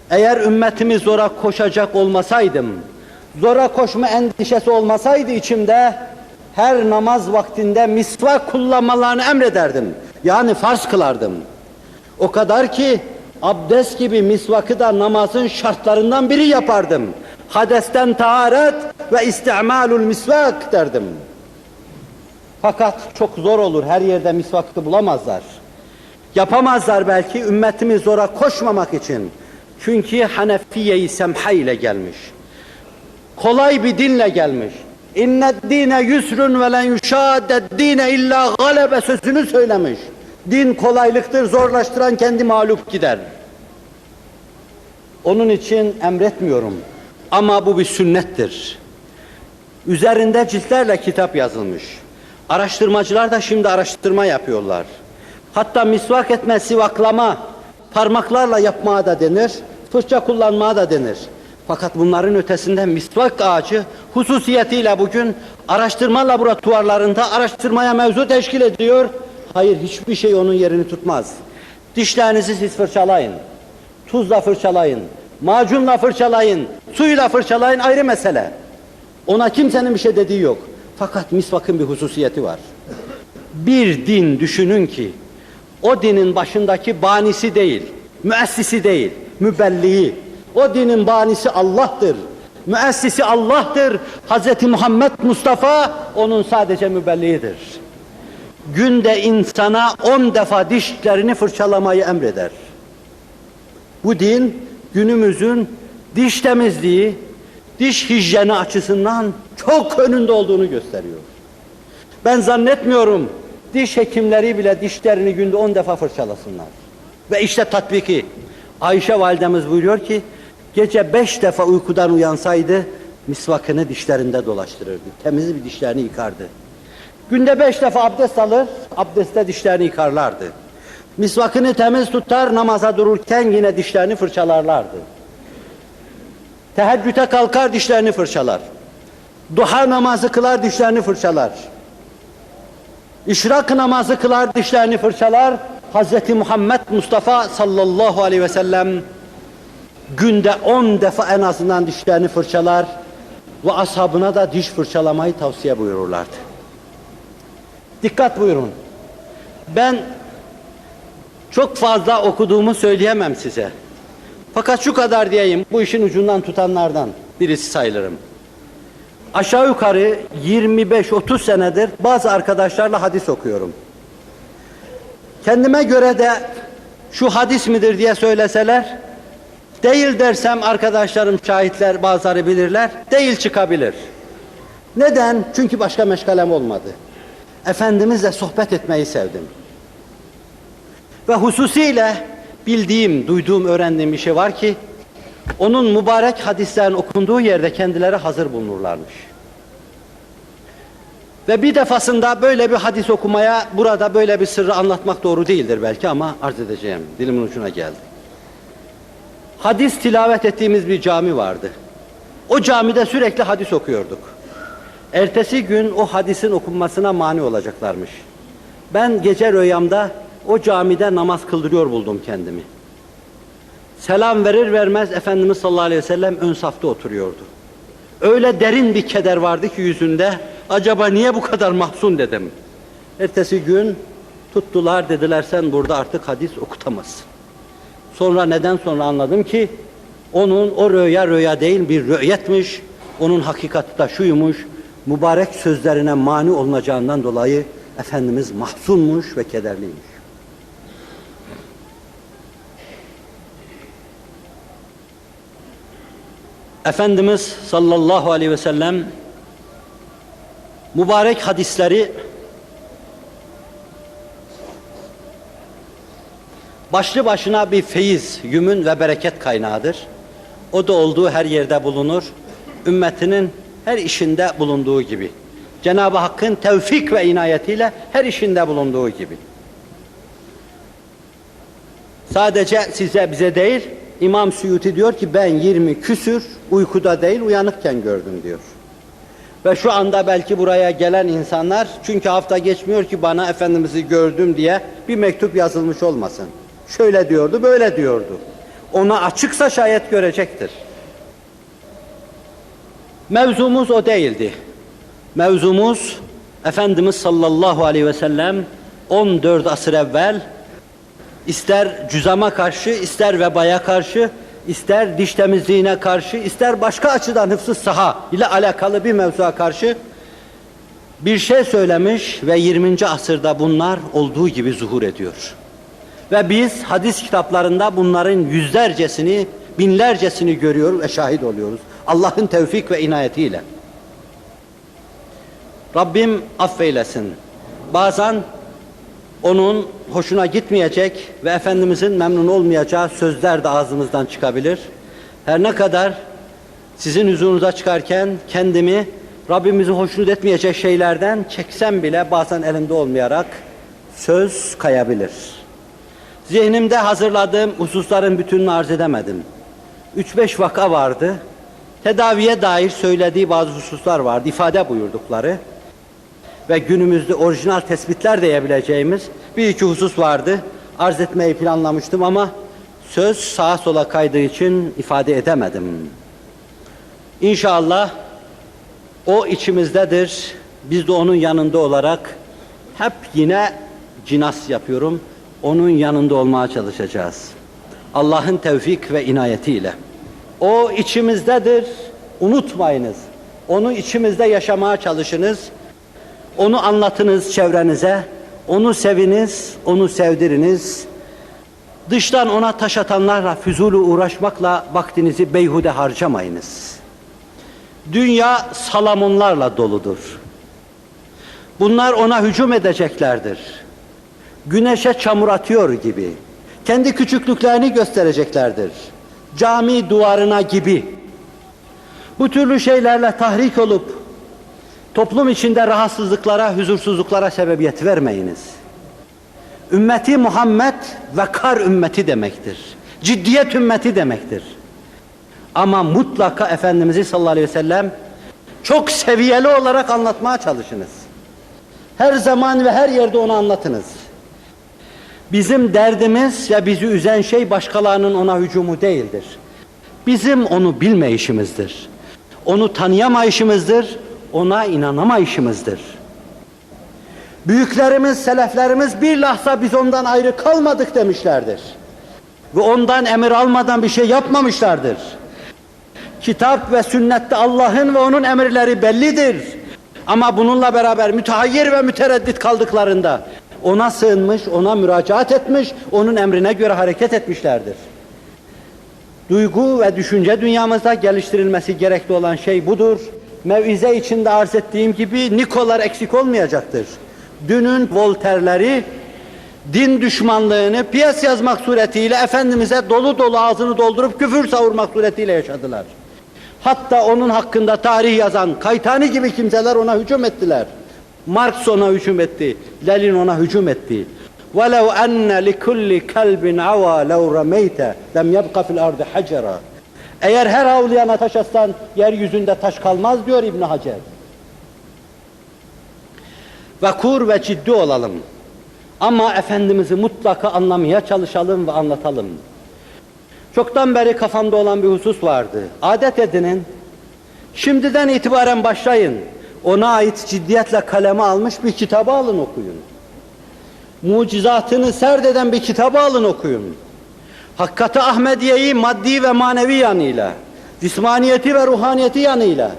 Eğer ümmetimi zora koşacak olmasaydım, zora koşma endişesi olmasaydı içimde, her namaz vaktinde misvak kullanmalarını emrederdim. Yani farz kılardım. O kadar ki abdest gibi misvakı da namazın şartlarından biri yapardım. Hadesten taharet ve isti'malul misvak derdim. Fakat çok zor olur, her yerde misvakı bulamazlar. Yapamazlar belki ümmetimi zora koşmamak için. Çünkü Hanefiye-i Semha ile gelmiş. Kolay bir dinle gelmiş. İnned-dîne yusrun ve len yuşâdded-dîne illâ galebe sözünü söylemiş. Din kolaylıktır, zorlaştıran kendi mağlup gider. Onun için emretmiyorum. Ama bu bir sünnettir. Üzerinde ciltlerle kitap yazılmış. Araştırmacılar da şimdi araştırma yapıyorlar. Hatta misvak etme, sivaklama, parmaklarla yapmaya da denir, fırça kullanmaya da denir. Fakat bunların ötesinde misvak ağacı hususiyetiyle bugün araştırma laboratuvarlarında araştırmaya mevzu teşkil ediyor. Hayır, hiçbir şey onun yerini tutmaz. Dişlerinizi siz fırçalayın, tuzla fırçalayın, macunla fırçalayın, suyla fırçalayın, ayrı mesele. Ona kimsenin bir şey dediği yok. Fakat misvakın bir hususiyeti var. Bir din düşünün ki, o dinin başındaki banisi değil, müessisi değil, mübelliği. O dinin banisi Allah'tır, müessisi Allah'tır. Hz. Muhammed Mustafa onun sadece mübelliğidir. Günde insana 10 defa dişlerini fırçalamayı emreder. Bu din günümüzün diş temizliği, diş hijyeni açısından çok önünde olduğunu gösteriyor. Ben zannetmiyorum diş hekimleri bile dişlerini günde 10 defa fırçalasınlar. Ve işte tatbiki. Ayşe validemiz buyuruyor ki, gece 5 defa uykudan uyansaydı, misvakını dişlerinde dolaştırırdı. Temiz bir dişlerini yıkardı. Günde 5 defa abdest alır, abdestte dişlerini yıkarlardı. Misvakını temiz tutar, namaza dururken yine dişlerini fırçalarlardı. Teheccüde kalkar, dişlerini fırçalar. Duha namazı kılar, dişlerini fırçalar. İşrak namazı kılar, dişlerini fırçalar. Hz. Muhammed Mustafa sallallahu aleyhi ve sellem günde 10 defa en azından dişlerini fırçalar ve ashabına da diş fırçalamayı tavsiye buyururlardı. Dikkat buyurun. Ben çok fazla okuduğumu söyleyemem size. Fakat şu kadar diyeyim, bu işin ucundan tutanlardan birisi sayılırım. Aşağı yukarı 25-30 senedir bazı arkadaşlarla hadis okuyorum. Kendime göre de şu hadis midir diye söyleseler, değil dersem arkadaşlarım, şahitler, bazıları bilirler, değil çıkabilir. Neden? Çünkü başka meşgalem olmadı. Efendimizle sohbet etmeyi sevdim. Ve hususiyle bildiğim, duyduğum, öğrendiğim bir şey var ki, onun mübarek hadislerin okunduğu yerde kendileri hazır bulunurlarmış. Ve bir defasında böyle bir hadis okumaya, burada böyle bir sırrı anlatmak doğru değildir belki ama arz edeceğim, dilimin ucuna geldi. Hadis tilavet ettiğimiz bir cami vardı. O camide sürekli hadis okuyorduk. Ertesi gün o hadisin okunmasına mani olacaklarmış. Ben gece rüyamda o camide namaz kıldırıyor buldum kendimi. Selam verir vermez Efendimiz sallallahu aleyhi ve sellem ön safta oturuyordu. Öyle derin bir keder vardı ki yüzünde, acaba niye bu kadar mahzun dedim. Ertesi gün tuttular, dediler sen burada artık hadis okutamazsın. Neden sonra anladım ki onun o rüya değil bir rüyetmiş, onun hakikati da şuymuş, mübarek sözlerine mani olunacağından dolayı Efendimiz mahzunmuş ve kederliymiş. Efendimiz sallallahu aleyhi ve sellem mübarek hadisleri başlı başına bir feyiz, yümün ve bereket kaynağıdır. O da olduğu her yerde bulunur. Ümmetinin her işinde bulunduğu gibi. Cenab-ı Hakk'ın tevfik ve inayetiyle her işinde bulunduğu gibi. Sadece size bize değil, İmam Suyuti diyor ki ben 20 küsür uykuda değil uyanıkken gördüm diyor. Ve şu anda belki buraya gelen insanlar, çünkü hafta geçmiyor ki bana Efendimiz'i gördüm diye bir mektup yazılmış olmasın. Şöyle diyordu, böyle diyordu. Ona açıksa şayet görecektir. Mevzumuz o değildi. Mevzumuz Efendimiz sallallahu aleyhi ve sellem 14 asır evvel ister cüzama karşı, ister vebaya karşı, ister diş temizliğine karşı, ister başka açıdan hıfz-ı saha ile alakalı bir mevzuya karşı bir şey söylemiş ve 20. asırda bunlar olduğu gibi zuhur ediyor. Ve biz hadis kitaplarında bunların yüzlercesini, binlercesini görüyoruz ve şahit oluyoruz. Allah'ın tevfik ve inayetiyle. Rabbim affeylesin. Bazen onun hoşuna gitmeyecek ve Efendimizin memnun olmayacağı sözler de ağzımızdan çıkabilir. Her ne kadar sizin huzurunuza çıkarken kendimi Rabbimizi hoşnut etmeyecek şeylerden çeksem bile bazen elimde olmayarak söz kayabilir. Zihnimde hazırladığım hususların bütününü arz edemedim. 3-5 vaka vardı. Tedaviye dair söylediği bazı hususlar vardı, ifade buyurdukları. Ve günümüzde orijinal tespitler diyebileceğimiz bir iki husus vardı. Arz etmeyi planlamıştım ama söz sağa sola kaydığı için ifade edemedim. İnşallah o içimizdedir. Biz de onun yanında olarak hep yine cinas yapıyorum. Onun yanında olmaya çalışacağız. Allah'ın tevfik ve inayetiyle. O içimizdedir. Unutmayınız. Onu içimizde yaşamaya çalışınız. Onu anlatınız çevrenize. Onu seviniz, onu sevdiriniz. Dıştan ona taş atanlarla, füzulu uğraşmakla vaktinizi beyhude harcamayınız. Dünya salamonlarla doludur. Bunlar ona hücum edeceklerdir. Güneşe çamur atıyor gibi. Kendi küçüklüklerini göstereceklerdir. Cami duvarına gibi. Bu türlü şeylerle tahrik olup toplum içinde rahatsızlıklara, huzursuzluklara sebebiyet vermeyiniz. Ümmeti Muhammed vekar ümmeti demektir. Ciddiyet ümmeti demektir. Ama mutlaka Efendimiz'i sallallahu aleyhi ve sellem çok seviyeli olarak anlatmaya çalışınız. Her zaman ve her yerde onu anlatınız. Bizim derdimiz ve bizi üzen şey başkalarının ona hücumu değildir. Bizim onu bilmeyişimizdir. Onu tanıyamayışımızdır, ona inanamayışımızdır. Büyüklerimiz, seleflerimiz bir lahza biz ondan ayrı kalmadık demişlerdir. Ve ondan emir almadan bir şey yapmamışlardır. Kitap ve sünnette Allah'ın ve onun emirleri bellidir. Ama bununla beraber mütehayyir ve mütereddit kaldıklarında ona sığınmış, ona müracaat etmiş, onun emrine göre hareket etmişlerdir. Duygu ve düşünce dünyamızda geliştirilmesi gerekli olan şey budur. Mevize içinde arz ettiğim gibi Nikolar eksik olmayacaktır. Dünün Voltaire'leri din düşmanlığını piyas yazmak suretiyle Efendimiz'e dolu dolu ağzını doldurup küfür savurmak suretiyle yaşadılar. Hatta onun hakkında tarih yazan Kaytani gibi kimseler ona hücum ettiler. Marx ona hücum etti, Lenin ona hücum etti. وَلَوْ أَنَّ لِكُلِّ كَلْبٍ عَوَى لَوْ رَمَيْتَ لَمْ يَبْقَ فِي الْأَرْضِ حَجَرًا. Eğer her havlayana taş atsan yeryüzünde taş kalmaz diyor İbn Hacer. Vakur ve ciddi olalım. Ama Efendimiz'i mutlaka anlamaya çalışalım ve anlatalım. Çoktan beri kafamda olan bir husus vardı. Adet edinin, Şimdiden itibaren başlayın. Ona ait ciddiyetle kaleme almış bir kitabı alın okuyun. Mucizatını serdeden bir kitabı alın okuyun. Hakikati Ahmediye'yi maddi ve manevi yanıyla, cismaniyeti ve ruhaniyeti yanıyla,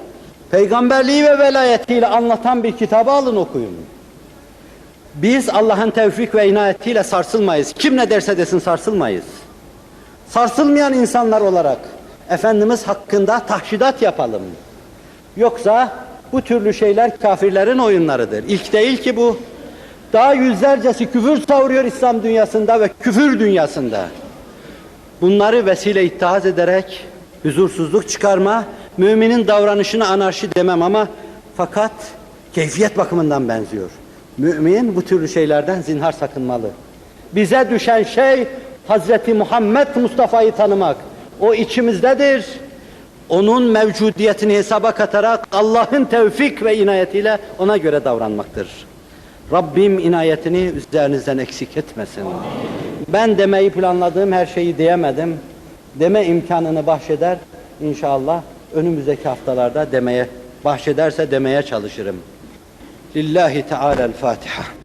peygamberliği ve velayetiyle anlatan bir kitabı alın okuyun. Biz Allah'ın tevfik ve inayetiyle sarsılmayız. Kim ne derse desin sarsılmayız. Sarsılmayan insanlar olarak Efendimiz hakkında tahşidat yapalım. Yoksa bu türlü şeyler kafirlerin oyunlarıdır. İlk değil ki bu. Daha yüzlercesi küfür savuruyor İslam dünyasında ve küfür dünyasında. Bunları vesile ittihaz ederek huzursuzluk çıkarma, müminin davranışına anarşi demem ama fakat keyfiyet bakımından benziyor. Mümin bu türlü şeylerden zinhar sakınmalı. Bize düşen şey Hazreti Muhammed Mustafa'yı tanımak. O içimizdedir. Onun mevcudiyetini hesaba katarak Allah'ın tevfik ve inayetiyle ona göre davranmaktır. Rabbim inayetini üzerinizden eksik etmesin. Ben demeyi planladığım her şeyi diyemedim. Deme imkanını bahşeder. İnşallah önümüzdeki haftalarda bahşederse demeye çalışırım. Lillahi Teala'l-Fatiha.